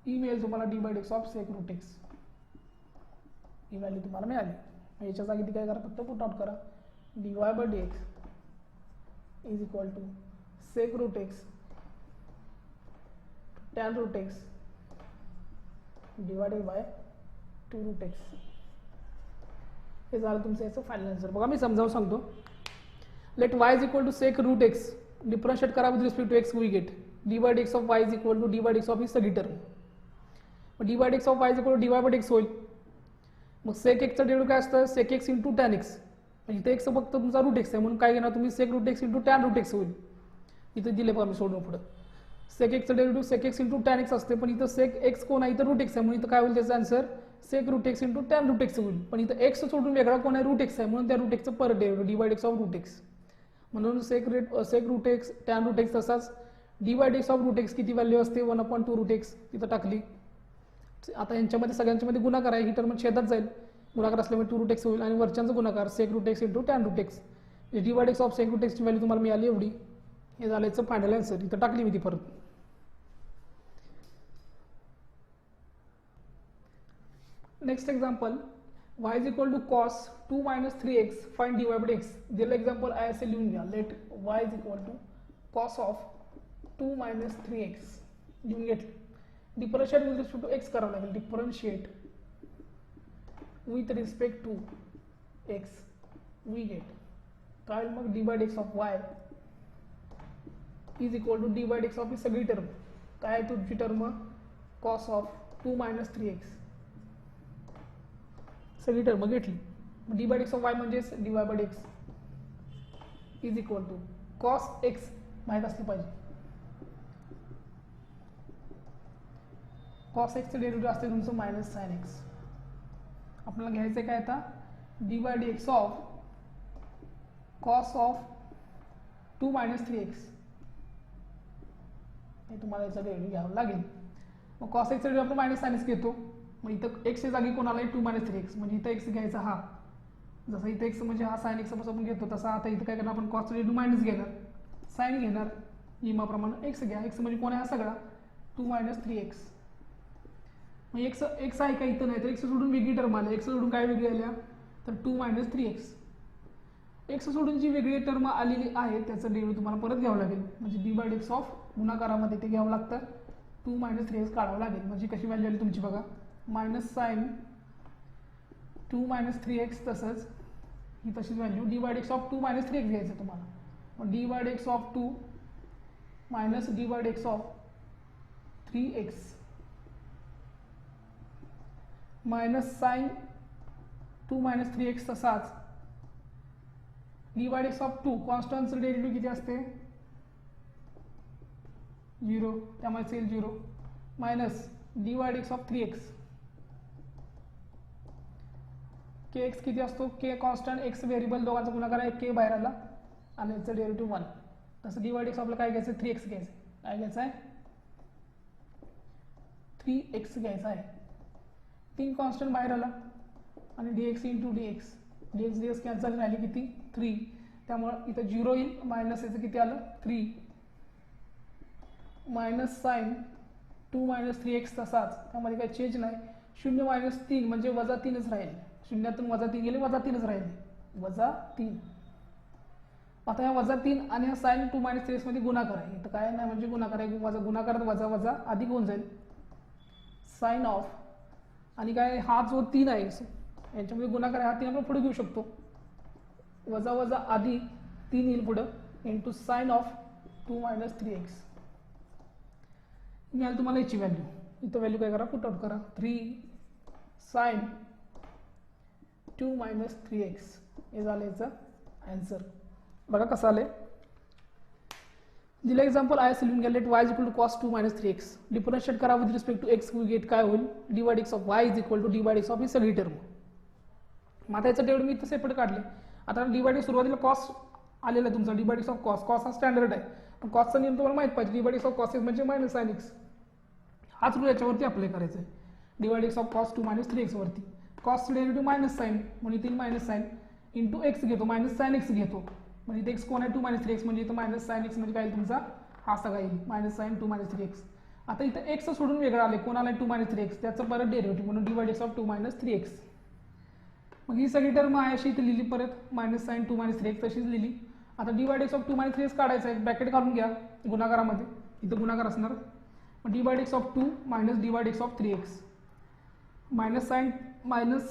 A: ही मिळेल तुम्हाला d by x of sec root x. ही व्हॅल्यू तुम्हाला मिळाली. याच्या जागी ती काय करा, फक्त पुट आउट करा, d y by d x is equal to sec root x tan root x divided by 2 root x. हे झालं तुमचं याचं फायनल आन्सर. बघा मी समजावून सांगतो, let y is equal to sec root x, differentiate करा with respect to x we get d by x of y is equal to d by x of ही सगळी term. D by x of y is equal to d by x होईल. मग sec एक्सचा derivative काय असतं, sec x into tan x, म्हणजे इथे x फक्त तुमचा रूट एक्स आहे म्हणून काय घेणार तुम्ही, sec root x into tan root x होईल. इथे दिले पण मी सोडून पुढं सेक एक्सचा derivative sec x into tan x असते, पण इथं सेक एक्स कोण आहे, इथं रूट एक्स आहे, म्हणून इथं काय होईल त्याचा आन्सर, sec root x into tan root x होईल. पण इथं एक्स सोडून वेगळा कोण आहे, रूट एक्स आहे, म्हणून त्या रूट एक्सचं पर derivative d by x of root x. म्हणून sec root x tan root x, तसाच d by x of root x किती व्हॅल्यू असते, 1/2 रूट एक्स तिथं टाकली. आता यांच्यामध्ये सगळ्यांच्या मध्ये गुणाकार आहे, ही टर्म छेदात जाईल, गुणाकार असल्यामुळे 2 रूट एक्स होईल आणि वरच्यांचा गुणाकार sec root x into tan root x. D by x of sec root एक्सची व्हॅल्यू तुम्हाला मिळाली एवढी. हे झालं याचं फायनल आन्सर. इथं टाकली मी ती परत. Next example, y is equal to cos 2 - 3x find dy by x. दिलं एक्झाम्पल आहे असे लिहून घ्या, let y is equal to cos of 2 - 3x लिहून घेतलं. Differentiate with respect to x करावं लागेल. Differentiate with respect to x we get काय मग d by x of y is equal to d by x of ही सगळी term काय आहे तुमची टर्म कॉस ऑफ 2 - 3x सगळी टर्म घेतली. D by x of y म्हणजे d y by x is equal to cos x माहीत असली पाहिजे. कॉस एक्सचं डेरिव्हेटिव्ह असते तुमचं मायनस साइन एक्स. आपल्याला घ्यायचं आहे काय आता d by d x of cos of 2 - 3x हे तुम्हाला याचा डेरिव्हेटिव्ह घ्यावं लागेल. मग कॉस एक्सचा डेरिव्हेटिव्ह आपण मायनस साइन एक्स घेतो. मग इथं एक्सच्या जागी कोणाला आहे 2 - 3x म्हणजे इथं एक्स घ्यायचा हा. जसं इथं एक्स म्हणजे हा साइन एक्स आपण घेतो तसा आता इथं काय करणार आपण कॉसचा डेरिव्हेटिव्ह मायनस घेणार साइन घेणार नियमाप्रमाणे एक्स घ्या. एक्स म्हणजे कोण आहे हा सगळा 2 - 3x. मग एक्स आहे का इथं नाही तर एक्स सोडून वेगळी टर्म आली. एक्स सोडून काय वेगळी आल्या तर 2 - 3x. एक्स सोडून जी वेगळी टर्म आलेली आहे त्याचं डेरिव्हेटिव्ह तुम्हाला परत घ्यावं लागेल. म्हणजे डी बाय एक्स ऑफ गुणाकारामध्ये ते घ्यावं लागतं 2 - 3x काढावं लागेल. म्हणजे कशी व्हॅल्यू आली तुमची बघा मायनस साइन 2 - 3x तसंच ही तशीच value d by x of 2 - 3x घ्यायचं तुम्हाला. मग d by x of 2 minus d by x of 3x minus sine 2 - 3x तसाच डी बाय एक्स ऑफ 2 कॉन्स्टंटचं डेरिव्हेटिव्ह किती असते 0 त्यामुळे सेल 0 minus d by x of 3x k x किती असतो के कॉन्स्टंट एक्स व्हेरिएबल दोघांचा गुणाकार आहे के बाहेर आला आणि याचं डेरिव्हेटिव्ह 1. तसं डी बाय एक्स आपल्याला काय घ्यायचं 3x घ्यायचं काय घ्यायचं आहे 3x घ्यायचा आहे. 3 कॉन्स्टंट बाहेर आला आणि dx into dx dx cancel राहिली किती 3 त्यामुळं इथं 0 येईल मायनस याचं किती आलं 3 मायनस साइन 2 - 3x तसाच त्यामध्ये काही चेंज नाही 0 - 3 म्हणजे वजा 3च राहील. शून्यातून वजा 3 गेले वजा 3च राहिले वजा 3. आता या वजा 3 आणि हा साइन 2 - 3x मध्ये गुणाकार आहे. इथं काय नाही म्हणजे गुणाकार आहे वजा गुणाकारात वजा वजा अधिक होऊन जाईल साइन ऑफ आणि काय हा जो 3 आहे यांच्यामध्ये गुणाकार आहे हा 3 आपण पुढे घेऊ शकतो वजा वजा अधिक 3 येईल पुढं इंटू साइन ऑफ 2 - 3x मिळाली तुम्हाला याची व्हॅल्यू. इथं व्हॅल्यू काय करा पुट आउट करा 3 साइन 2 - 3x हे झालं याचं आन्सर. बघा कसं आलंय दिलं एक्झाम्पल आहे लिहून घ्या let y equal to cos 2 - 3x differentiate करा with respect to x we get काय होईल d by x of y is equal to d by x of ही सगळी टर्म. मग आता याचं डेव्हिड मी इथं सेपरेट काढले. आता डी बाय सुरुवातीला कॉस आलेला आहे तुमचा d by x of cos cos हा स्टँडर्ड आहे पण कॉसचा नियम तुम्हाला माहित पाहिजे d by x of cos म्हणजे मायनस साइन एक्स हाच रूल याच्यावरती अप्लाय करायचा आहे d by x of cos 2 - 3x वरती. कॉसचं डेरिव्हेटिव्ह मायनस साइन म्हणजे 3 मायनस साइन इंटू एक्स घेतो मायनस साइन एक्स घेतो म्हणजे इथे एक्स कोण आहे 2 - 3x म्हणजे इथं मायनस साइन एक्स म्हणजे काय तुमचा हा सगळा येईल मायनस साइन 2 - 3x. आता इथं एक्स सोडून वेगळं आले कोणाला 2 - 3x त्याचं परत डेरिव्हेटिव्ह म्हणून d by x of 2 - 3x. मग ही सगळी टर्म आहे अशी इथे लिहिली परत मायनस साइन 2 - 3x तशीच लिहिली. आता d by x of 2 - 3x काढायचं आहे ब्रॅकेट काढून घ्या गुणाकारामध्ये इथं गुणाकार असणार मग d by x of 2 minus d by x of 3x minus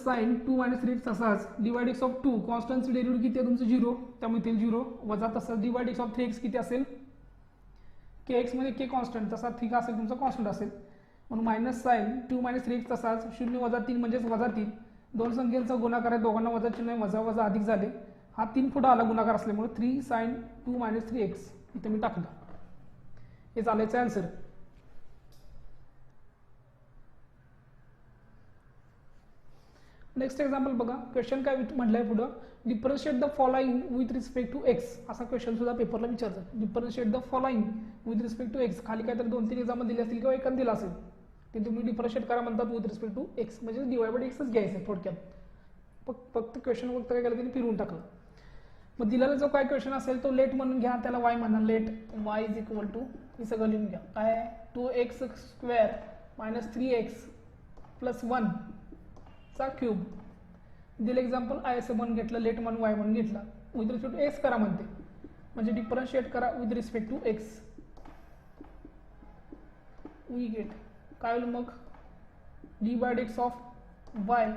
A: sine 2 - 3x तसाच डी बाय एक्स ऑफ 2 कॉन्स्टंटचं डेरिव्हेटिव्ह किती आहे तुमचं 0 त्यामुळे इथे 0 वजा तसंच d by x of 3x किती असेल के एक्स मध्ये के कॉन्स्टंट तसा ठीक असेल तुमचा कॉन्स्टंट असेल म्हणून मायनस साइन 2 - 3x तसाच 0 वजा 3 म्हणजेच वजा 3 दोन संख्येचा गुणाकार आहे दोघांना वजा चिन्ह वजा वजा अधिक झाले हा 3 पुढे आला गुणाकार असल्यामुळे 3 साइन 2 - 3x इथे मी टाकलं हे चालायचं आन्सर. नेक्स्ट एक्झाम्पल बघा क्वेश्चन काय म्हटलंय पुढं differentiate the following with respect to x असा क्वेश्चन सुद्धा पेपरला विचारतात. Differentiate the following with respect to x खाली काय तर 2-3 एक्झाम्पल दिले असतील किंवा एकान दिला असेल ते तुम्ही डिफरन्शिएट करा म्हणतात विथ रिस्पेक्ट टू एक्स म्हणजे डी वाय बाय एक्सच घ्यायचं आहे थोडक्यात फक्त क्वेश्चन फक्त काय केलं त्यांनी फिरवून टाकलं. मग दिलेला जो काय क्वेश्चन असेल तो लेट म्हणून घ्या त्याला वाय म्हणा let y is equal to हे सगळं लिहून घ्या काय 2x² - 3x + 1 चा क्यूब दिलं एक्झाम्पल आय असं म्हणून घेतलं लेट म्हणून वाय म्हणून घेतला विथ रिस्पेक्ट टू एक्स करा म्हणते म्हणजे डिफरन्शिएट करा with respect to x we get काय होईल मग d by x of y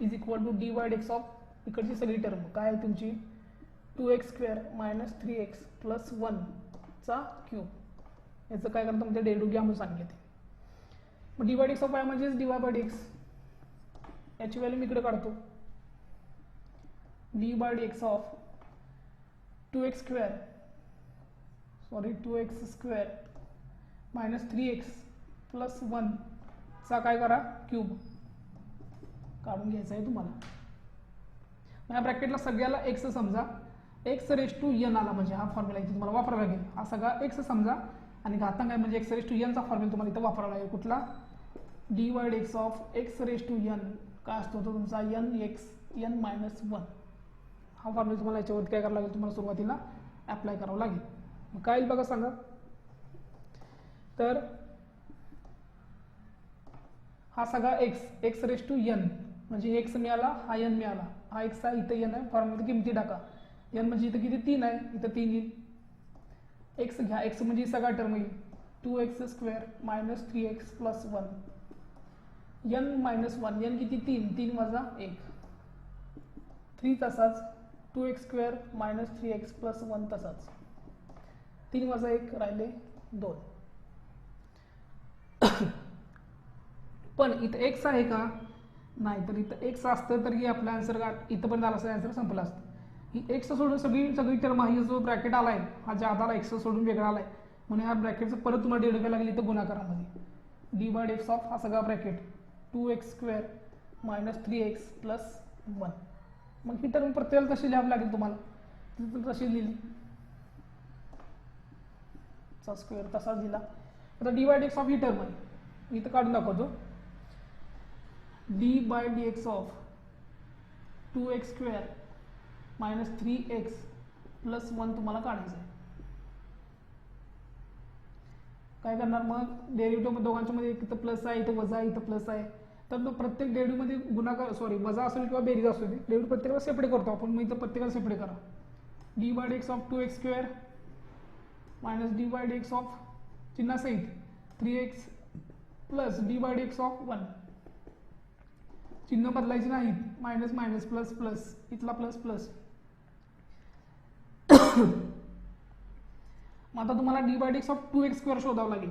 A: is equal to d by x of इकडची सगळी टर्म काय आहे तुमची 2x square minus 3x plus 1 चा क्यूब. याचं काय करतो म्हणजे डेरिव्हेटिव्ह घ्या म्हणून सांगितले ते. मग d by x of y म्हणजेच डी वाय बाय एक्स. याची व्हॅल्यू मी इकडे काढतो d by x of 2x square minus 3x plus 1 चा काय करा क्यूब काढून घ्यायचा आहे तुम्हाला. या ब्रॅकेटला सगळ्याला एक्स समजा एक्स रेस टू एन आला म्हणजे हा फॉर्म्युला इथे तुम्हाला वापरावा लागेल. हा सगळा एक्स समजा आणि घातांक आहे म्हणजे एक्स रेस टू एन चा फॉर्म्युला तुम्हाला इथं वापरावा लागेल. कुठला d y x of x raise to n काय असतो तो तुमचा एन एक्स एन मायनस 1. हा फॉर्म्युला तुम्हाला याच्यावरती काय करावं लागेल तुम्हाला सुरुवातीला अप्लाय करावं लागेल. मग काय बघा सांगा तर हा सगळा एक्स रेस टू एन म्हणजे एक्स मिळाला हा एन मिळाला हा एक्स आहे इथं एन आहे फॉर्म्युला किमती टाका. एन म्हणजे इथं किती 3 आहे इथं 3 येईल. एक्स घ्या एक्स म्हणजे सगळा टर्म येईल 2x square minus 3x plus 1 n minus 1 n किती 3 वजा 1 3 तसाच 2x square minus 3x plus 1 तसाच 3 वजा 1 राहिले 2. पण इथं एक्स आहे का नाही तर इथं एक्स असतं तर ही आपला आन्सर इथं पण झाला असं आन्सर संपला असतं. ही एक्स सोडून सगळी टर्म ही जो ब्रॅकेट आलाय हा ज्यादाला एक्स सोडून वेगळा आलाय म्हणून ह्या ब्रॅकेटचं परत तुम्हाला डेरिव्हेटिव्ह लागेल इथं गुणाकारामध्ये डी बाय एक्स ऑफ हा सगळा bracket 2x square minus 3x plus 1. मग ही टर्म प्रत्येकाला कशी लिहावी लागेल तुम्हाला तशी लिहिली चा स्क्वेअर तसाच दिला. आता डी बाय एक्स ऑफ ही टर्म आहे मी इथं काढून दाखवतो d by d x of 2x square minus 3x plus 1 तुम्हाला काढायचं आहे. काय करणार मग डेरिव्हेटिव्ह दोघांच्या मध्ये इथं प्लस आहे इथं वजा आहे इथं प्लस आहे तर तो प्रत्येक डेरिव्हेटिव्ह मध्ये गुणाकार वजा असेल किंवा बेरीज असू दे डेरिव्हेटिव्ह प्रत्येकाला सेपरेट करतो आपण. मग इथं प्रत्येकाला सेपरेट करा d by x of 2x square minus d by x of चिन्हासहित 3x plus d by x of 1 चिन्ह बदलायचे नाहीत मायनस मायनस प्लस प्लस इथला प्लस प्लस. मग आता तुम्हाला d by x of 2x square शोधावं लागेल.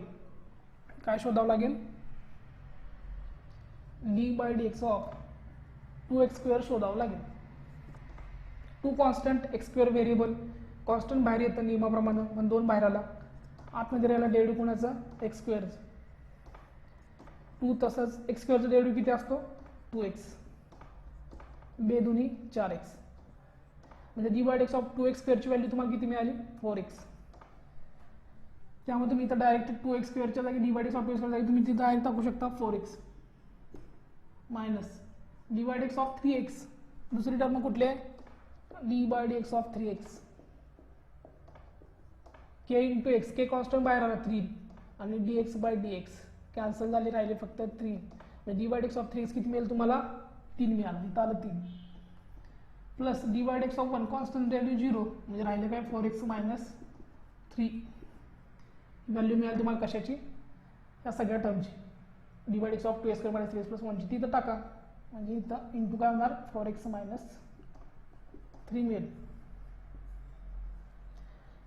A: काय शोधावं लागेल d by x of 2x square शोधावं लागेल. 2 constant x square variable constant बाहेर येतं नियमाप्रमाणे पण 2 बाहेर आला आतमध्ये राहिला डेरिव्हेटिव्ह कोणाचा x स्क्वेअर 2 तसंच x स्क्वेअरचा डेरिव्हेटिव्ह किती असतो 2x 2 दुनी 4x म्हणजे d by x of 2x स्क्वेअरची व्हॅल्यू तुम्हाला किती मिळाली 4x. त्यामुळे तुम्ही इथं डायरेक्ट 2x स्क्वेअरच्या जागी d by x of 2x square जागी तुम्ही तिथं डायरेक्ट टाकू शकता 4x minus d by x of 3x दुसरी टर्म कुठली आहे d by x of 3x k into x k constant बाहेर आला 3 आणि dx बाय dx कॅन्सल झाले राहिले फक्त 3 म्हणजे d by x of 3x किती मिळेल तुम्हाला 3 मिळालं इथं आलं 3 plus d by x of 1 constant value 0 म्हणजे राहिले काय 4x मायनस 3 व्हॅल्यू मिळाली तुम्हाला कशाची या सगळ्या टर्मची d by x of 2x square minus 3x plus 1 ची तिथं टाका म्हणजे इथं इंटू काय होणार 4x मायनस 3 मिळेल.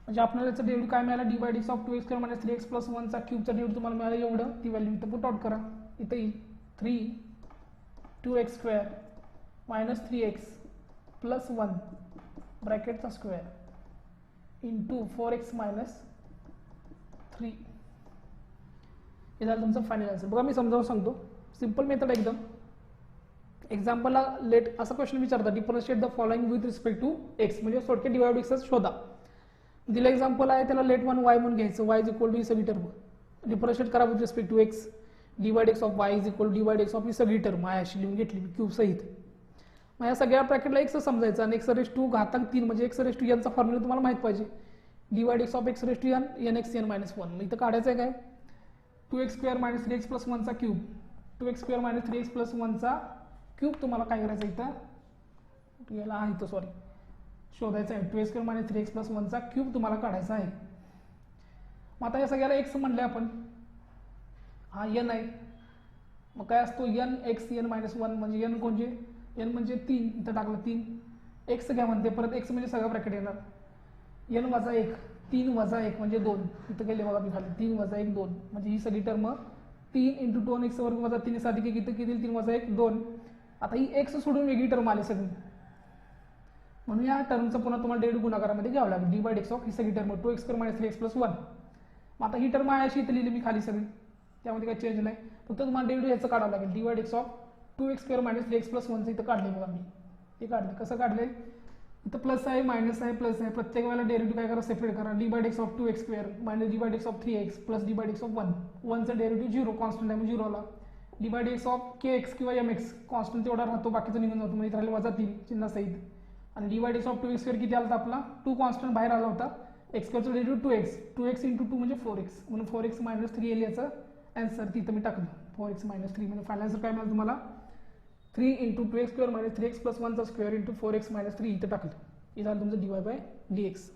A: म्हणजे आपल्याला याचं डेरिव्हेटिव्ह काय मिळालं d by x of 2x square minus 3x plus 1 चा क्यूबचा डेरिव्हेटिव्ह तुम्हाला मिळालं एवढं ती व्हॅल्यू इथं पुट आउट करा इथं येईल 3 2x square minus 3x plus 1 ब्रॅकेटचा स्क्वेअर इंटू 4x मायनस 3 हे झालं तुमचं फायनल आन्सर. बघा मी समजावून सांगतो सिंपल मेथड एकदम. एक्झाम्पलला लेट असा क्वेश्चन विचारतात differentiate the following with respect to x म्हणजे थोडक्यात डी बाय एक्स शोधा. दिलं एक्झाम्पल आहे त्याला लेट 1 y म्हणून घ्यायचं y इज इक्वल टू ही सगळी टर्म डिफरन्शिएट करा with respect to x d by x of y is equal to d by x of ही सगळी टर्म आहे अशी लिहून घेतली क्यूब सहित. मग या सगळ्या ब्रॅकेटला एक्स समजायचं आणि एक्स रेस टू घातांक 3 म्हणजे एक्स रेस टू एनचा फॉर्म्युला तुम्हाला माहित पाहिजे d by x of x raise to n n x n minus 1. मग इथं काढायचं आहे काय 2x square minus 3x plus 1 चा cube 2x square minus 3x plus 1 चा क्यूब तुम्हाला काय करायचं इथं याला आहे इथं सॉरी शोधायचा आहे 2x square minus 3x plus 1 चा क्यूब तुम्हाला काढायचा आहे. मग आता या सगळ्याला एक्स म्हणले आपण हा एन आहे, मग काय असतो n x n minus one, म्हणजे एन कोणते, एन म्हणजे 3, इथं टाकलं 3, एक्स घ्या म्हणते, परत एक्स म्हणजे सगळं ब्रॅकेट येणार, एन वजा 1, 3 वजा 1 म्हणजे 2, इथं गेले बघा मी खाली 3 वजा 1 2, म्हणजे ही सगळी टर्म 3 इंटू 2 एक्स वर्ग वजा 3 साठी किती किती 3 वजा 1 2. आता ही एक्स सोडून वेगळी टर्म आली सगळी, म्हणून या टर्मचं पुन्हा तुम्हाला डेरिव्हेटिव्ह गुणाकारामध्ये घ्यावं लागेल, डी बाय एक्स ऑफ ही सगळी टर्म 2x² - 3x + 1. मग आता ही टर्म आहे अशी इथं लिहिली मी खाली सगळी, त्यामध्ये काही चेंज नाही, फक्त तुम्हाला डेरिव्हेटिव्ह ह्याचं काढावं लागेल, d by x of 2x² - 3x + 1 इथं काढले बघा मी, ते काढले, कसं काढले, इथं प्लस आहे मायनस आहे प्लस आहे, प्रत्येक वेळेला डेरिव्हेटिव्ह काय करा सेपरेट करा, d by x of 2x² - d by x of 3x + d by x of 1, 1चं डेरिव्हेटिव्ह 0 कॉन्स्टंट आहे म्हणजे 0 ला, d by x of kx किंवा mx कॉन्स्टंट तेवढा राहतो, बाकीचं निघून जातो, म्हणजे राहिले वजा 3 चिन्ह सहित, आणि d by x of 2x² किती आला होता आपला 2 कॉन्स्टंट बाहेर आला होता, x² derivative 2x, 2x into 2 म्हणजे 4x, म्हणून 4x - 3 येईल याचं आन्सर, तिथं मी टाकलं 4x - 3, म्हणजे फायनल आन्सर काय मिळालं तुम्हाला 3 into 2x² - 3x + 1चा square into 4x - 3 इथं टाकलं, हे झालं तुमचं dy बाय dx.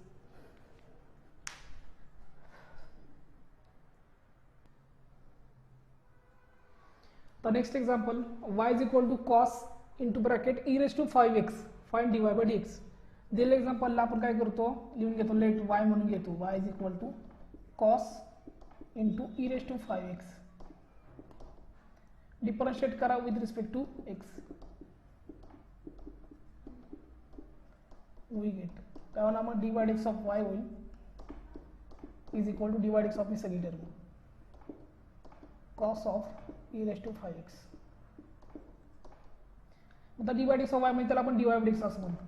A: तर next example, y is equal to cos into bracket e⁵ find dy by dx. दिलेल्या एक्झाम्पलला आपण काय करतो, लिहून घेतो लेट y म्हणून घेतो, y is equal to cos into e⁵, differentiate करा with respect to x, we get काय होणार मग d by x of y होईल is equal to d by x of ही सगळी टर्म कॉस ऑफ e⁵. आता d by x of y म्हणजे त्याला आपण डी वाय बाय एक्स असं म्हणतो.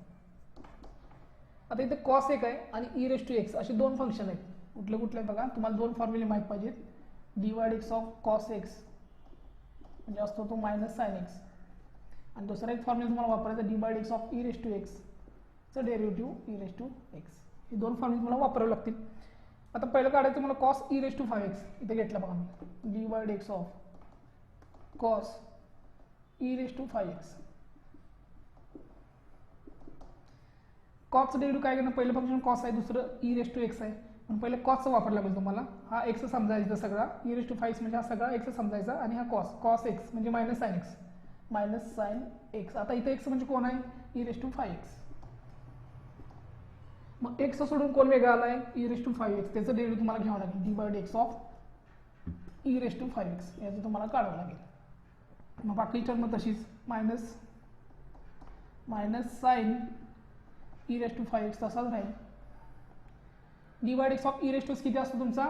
A: आता इथे कॉस एक आहे आणि e⁵x असे दोन फंक्शन आहेत, कुठले कुठले बघा, तुम्हाला दोन फॉर्म्युले माहीत पाहिजेत, d by x of cos x म्हणजे असतो तो मायनस साइन एक्स, आणि दुसरा एक फॉर्म्युला तुम्हाला वापरायचा D by x of e⁵x चं डेरिव्हेटिव्ह e⁵x, हे दोन फॉर्म्युले तुम्हाला वापरावे लागतील. आता पहिलं काढायचं मला कॉस e⁵x, इथे घेतलं बघा मी d by x of cos e⁵x. कॉसचं डेरिव्हेटिव्ह काय घेणं, पहिलं फंक्शन कॉस आहे, दुसरं e⁵x आहे, पण पहिलं कॉसचं वापरायला लागेल तुम्हाला, हा एक्स समजायचा सगळा, e⁵x म्हणजे हा सगळा एक्स समजायचा, आणि हा कॉस एक्स म्हणजे मायनस साइन एक्स. आता इथे एक्स म्हणजे कोण आहे e⁵x, मग एक्स सोडून कोण वेगळा आलाय e⁵x, त्याचं डेरिव्हेटिव्ह तुम्हाला घ्यावं लागेल, d by x of e⁵x याचं तुम्हाला काढावं लागेल. मग बाकी टर्म तशीच मायनस साइन e⁵x तसाच राहील. D by x of e⁵x किती असतो तुमचा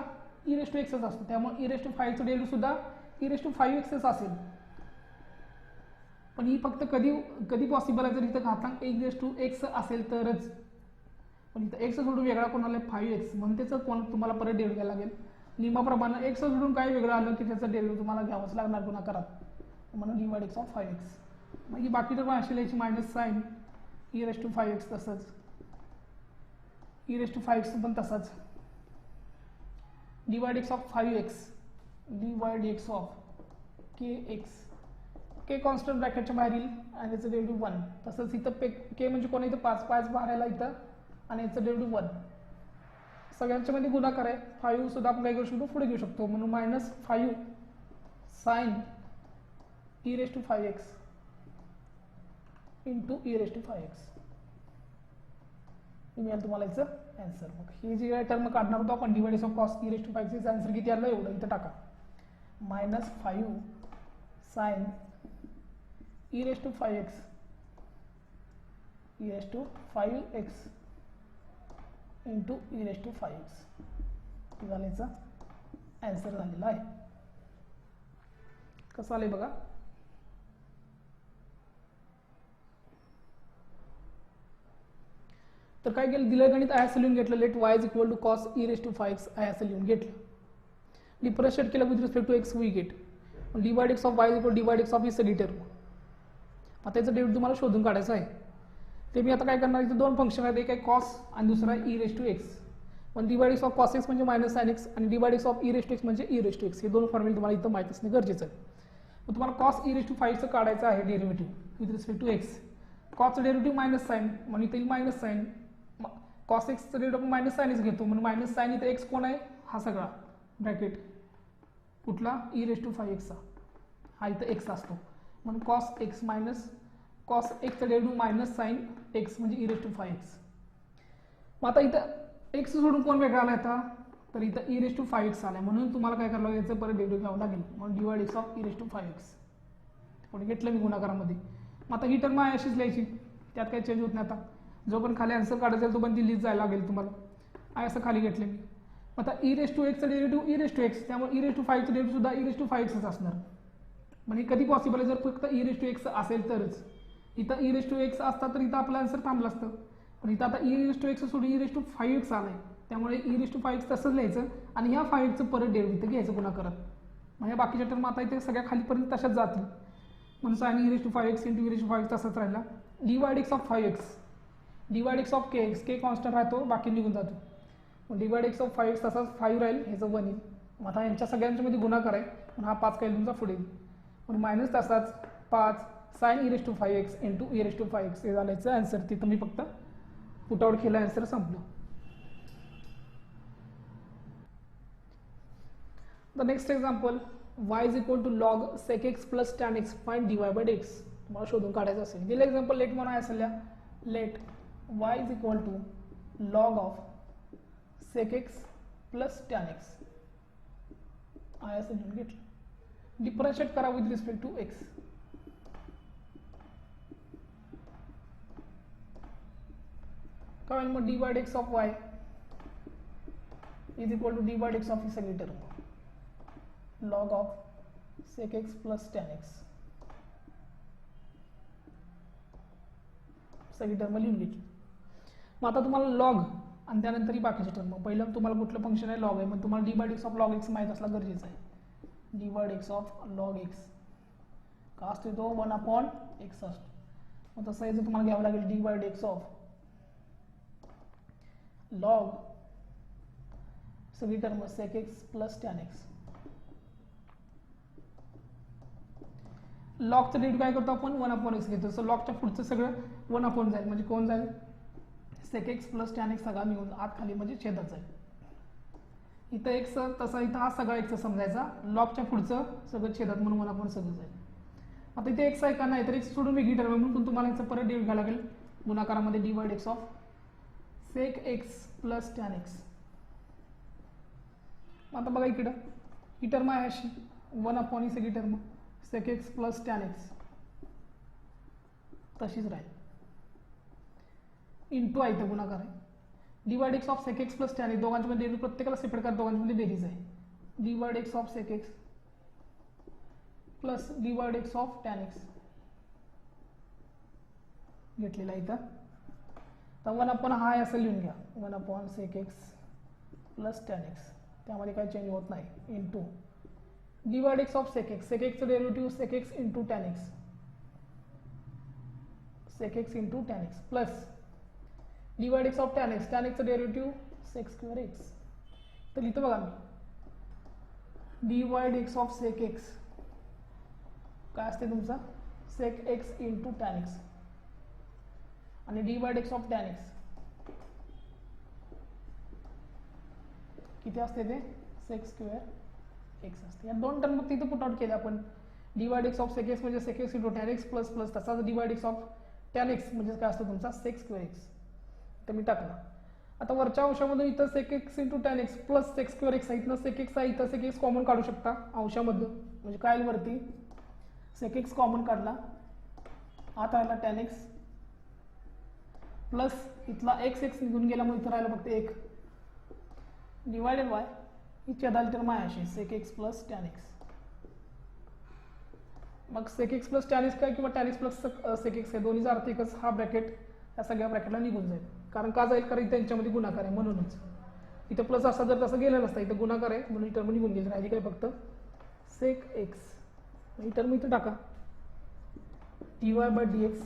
A: e⁵xच असतो, त्यामुळे e⁵चं डेरिव्हेटिव्ह सुद्धा e⁵x असेल, पण ही फक्त कधी पॉसिबल आहे जर इथं घातांक e⁵x असेल तरच, पण इथं एक्स सोडून वेगळा कोण आला 5x, म्हणून त्याचं तुम्हाला परत डेरिव्हेटिव्ह घ्यायला लागेल. नियमाप्रमाणे एक्स सोडून काय वेगळं आलं की त्याचं डेरिव्हेटिव्ह तुम्हाला घ्यावंच लागणार गुणाकारात, म्हणून d by x of 5x. मग ही बाकी टर्म असेल याची मायनस साइन e⁵x तसंच, e⁵x पण तसाच, d by x of 5x, d by x of kx, k constant ब्रॅकेटच्या बाहेर येईल आणि याचं डेरिव्हेटिव्ह 1, तसंच इथं के म्हणजे कोण इथं 5 बाहेर इथं, आणि याचं डेरिव्हेटिव्ह 1, सगळ्यांच्या मध्ये गुणाकार आहे, 5 सुद्धा आपण काय करू शकतो पुढे घेऊ शकतो, म्हणून -5 साइन e⁵x इंटू e⁵x हे मिळेल तुम्हाला याचं आन्सर. मग ही जी टर्म काढणार होतो आपण d by x of cos e⁵x चं आन्सर किती आलं एवढं इथं टाका, -5 साइन e⁵x इंटू e⁵x झालं याचा आन्सर झालेला आहे. कसं आलंय बघा, तर काय केलं, दिलं गणित आहे असं लिहून घेतलं, let y is equal to cos e⁵x आहे असं लिहून घेतलं, डिफरन्शिएट केलं with respect to x, we get d by x of y is equal d by x of ही सगळी टर्म. आता त्याचं डेरिव्हेटिव्ह तुम्हाला शोधून काढायचं आहे, ते मी आता काय करणार, इथे दोन फंक्शन आहेत, एक आहे कॉस आणि दुसरा e⁵x. पण d by x of cos x म्हणजे मायनस साइन एक्स, आणि d by x of e⁵x म्हणजे e⁵x, हे दोन फॉर्म्युले तुम्हाला इथं माहीत असणे गरजेचं आहे. मग तुम्हाला कॉस e⁵ काढायचं आहे derivative with respect to x, कॉसचं डेरिव्हेटिव्ह मायनस साइन, म्हणून इथे मायनस साइन, कॉस एक्सचं डेरिव्हेटिव्ह मायनस साइन एक्स घेतो, म्हणून मायनस साइन इथे एक्स कोण आहे हा सगळा ब्रॅकेट कुठला e⁵ हा इथं x असतो म्हणून cos x minus cos x चा डेरिव्हेटिव्ह मायनस साइन x म्हणजे e⁵ मग आता इथं x सोडून कोण वेगळा आला आता तर इथं e⁵ आलाय म्हणून तुम्हाला काय करावं लागेल याचं परत डेरिव्हेटिव्ह घ्यावं लागेल म्हणून डिवाइड x ऑफ e⁵ पुढे घेतलं मी गुणाकारामध्ये मग आता ही टर्म आहे अशीच लिहायची त्यात काही चेंज होत नाही आता जो पण खाली आन्सर काढायचा आहे तो पण ती लिहित जायला लागेल तुम्हाला आहे असं खाली घेतलं मी आता e⁵ चा डेरिव्हेटिव्ह e⁵x त्यामुळे e⁵ चा डेरिव्हेटिव्ह सुद्धा e⁵ असणार म्हणजे कधी पॉसिबल आहे जर फक्त e⁵x असेल तरच इथं e⁵x असता तर इथं आपलं आन्सर थांबलं असतं पण इथं आता e⁵x सोडून e⁵ आलाय त्यामुळे e⁵ तसंच लिहायचं आणि ह्या 5चं परत डेरिव्हेटिव्ह घ्यायचं गुणा करत म्हणजे बाकीच्या टर्म आता इथे सगळ्या खालीपर्यंत तशाच जातील म्हणून साइन e⁵x इंटू e⁵ तसाच राहिला divide x of 5x divide x of k constant राहतो बाकी निघून जातो मग डिवाइड x ऑफ 5x तसाच 5 राहील ह्याचं 1 येईल मग आता यांच्या सगळ्यांच्या मध्ये गुणाकार आहे पण हा 5 काही तुमचा पुढे येईल म्हणून मायनस तसाच 5 साइन e⁵x इंटू e⁵x हे झाल्याचं आन्सर तिथं मी फक्त पुट आउट केलं आन्सर संपलं the next example y is equal to log sec x plus tan x find dy by dx तुम्हाला शोधून काढायचं असेल दिलं एक्झाम्पल लेट म्हणून आहे असेल let y is equal to log of sec x plus tan x आहे असं लिहून घेतलं डिफरन्शिएट करा विथ रिस्पेक्ट टू x काय होईल मग d by x of y is equal to d by x of ही सगळी term log of sec x plus tan x सगळी टर्म लिहून घेतली मग आता तुम्हाला लॉग आणि त्यानंतर ही बाकीची टर्म पहिलं तुम्हाला कुठलं फंक्शन आहे लॉग आहे मग तुम्हाला d by x of log x माहीत असला गरजेचं आहे d by x of log x का असतो तो 1/x असतो मग तसं आहे तर तुम्हाला घ्यावं लागेल d by x of log सगळी term sec x plus tan x लॉगचं डेरिव्हेटिव्ह काय करतो आपण 1/x घेतो सो लॉगच्या पुढचं सगळं 1 जाईल म्हणजे कोण जाईल sec x plus tan x सगळा निघून आत खाली म्हणजे छेदात जाईल इथं एक्स तसा इथं हा सगळा एक्स समजायचा लॉगच्या पुढचं सगळं छेदात म्हणून 1 सगळं जाईल आता इथे एक्स आहे का नाही तर एक्स सोडून वेगळी टर्म म्हणून तुम्हाला याचं परत डेरिव्हेटिव्ह घ्यावं लागेल गुणाकारामध्ये d by x of sec x plus tan x आता बघा इकडं ही टर्म आहे अशी 1 ही सगळी term sec x plus tan x तशीच राहील इंटू आहे इथं गुणाकार आहे d by x of sec x plus tan x दोघांच्या मध्ये प्रत्येकाला सेपरेट करा दोघांच्या मध्ये बेरीज आहे d by x of sec x plus d by x of tan x घेतलेला इथं तर 1 हा आहे असं लिहून घ्या 1 sec x plus tan x त्यामध्ये काही चेंज होत नाही into d by x of sec एक्सचं derivative sec x into tan x sec x into tan x plus d by x of tan एक्सचं डेरिव्हेटिव्ह सेक स्क्वेअर एक्स तर इथं बघा मी d by x of sec x काय असते तुमचा sec x into tan x आणि d by x of tan x किती असते ते सेक स्क्वेअर एक्स असते या दोन टर्म फक्त इथं पुट आउट केले आपण d by x of sec x म्हणजे sec x into tan x plus plus तसाच d by x of tan x म्हणजे काय असतं तुमचा सेक स्क्वेअर एक्स तर मी टाकला आता वरच्या अंशामधून इथं sec x into tan x plus sec square x आहे इथं सेक एक्स आहे इथं सेक एक्स कॉमन काढू शकता अंशामधून म्हणजे काय वरती सेक एक्स कॉमन काढला आत राहिला टॅन एक्स प्लस इथला एक्स एक्स निघून गेला मग इथं राहिला फक्त एक डिवायडेड बाय ही छेदाली टर्म आहे अशी sec x plus tan x मग sec x plus tan x काय किंवा tan x plus sec x आहे दोन्हीचा अर्थ एकच हा ब्रॅकेट या सगळ्या ब्रॅकेटला निघून जाईल कारण का जाईल कारण त्यांच्यामध्ये गुणाकार आहे म्हणूनच इथं प्लस असा जर तसं गेलं नसतं इथं गुणाकार आहे म्हणून ही टर्म निघून गेली राहिली काय फक्त सेक एक्स ही टर्म इथं टाका d y by d x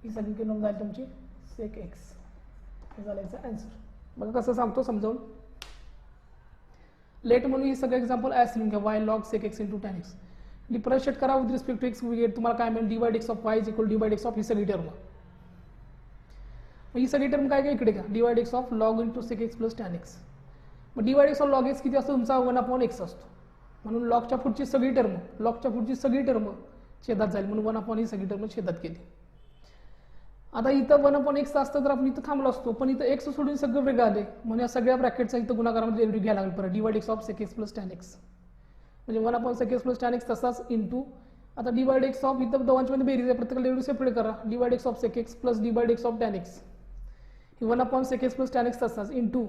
A: ही सगळी टर्म जाईल तुमची सेक एक्स हे झालं याचं आन्सर बघा कसं सांगतो समजावून लेट म्हणून ही सगळं एक्झाम्पल ॲस लिहून घ्या y log sec x into tan x differentiate करा विथ रिस्पेक्ट टू एक्स तुम्हाला काय मिळेल d by x of y is equal d by x of ही सगळी टर्म ही सगळी टर्म काय काय इकडे का d by x of log into sec x plus tan x मग d by x of log x किती असतो तुमचा 1/x असतो म्हणून लॉगच्या पुढची सगळी टर्म छेदात जाईल, म्हणून 1 ही सगळी टर्म छेदात गेली. आता इथं 1/x असतं तर आपण इथं थांबलो असतो, पण इथं x सोडून सगळं वेगळं आले, म्हणजे या सगळ्या ब्रॅकेटचा इथं गुणाकारामध्ये डेरिव्हेटिव्ह घ्यायला लागेल परत. dx of sec x plus tan x, म्हणजे 1/sec x plus tan x तसाच इंटू, आता dx ऑफ इथं दोघांच्या मध्ये बेरीज आहे, प्रत्येकाला डेरिव्हेटिव्ह सेपरेट करा. dx of sec x plus dx of tan x, 1/sec x plus tan x तसाच into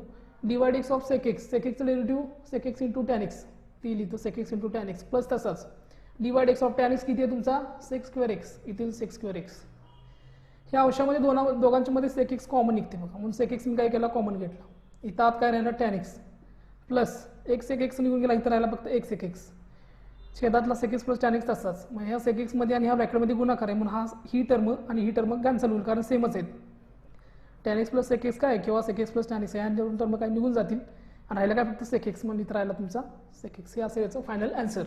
A: dx of sec x चं derivative sec x into tan x, ती लिहितो sec x into tan x plus तसाच dx of tan x किती आहे तुमचा sec square x, इथे sec square x. ह्या अंशामध्ये दोघांच्या मध्ये sec x कॉमन निघते बघा, म्हणून sec x मी काय केला कॉमन घेतला. इथं आत काय राहिला tan x plus x sec x निघून गेला, इथं राहिला फक्त x sec x, छेदातला sec x plus tan x तसाच. मग ह्या sec x मध्ये आणि ह्या ब्रॅकेटमध्ये गुणाकार आहे, म्हणून ही टर्म आणि ही टर्म कॅन्सल होईल कारण सेमच आहेत. tan x plus sec x काय किंवा sec x plus tan x ह्या दोन टर्म काय निघून जातील आणि राहिला काय फक्त sec x, म्हणजे इथं राहिला तुमचा sec x. हे असेल याचं फायनल आन्सर.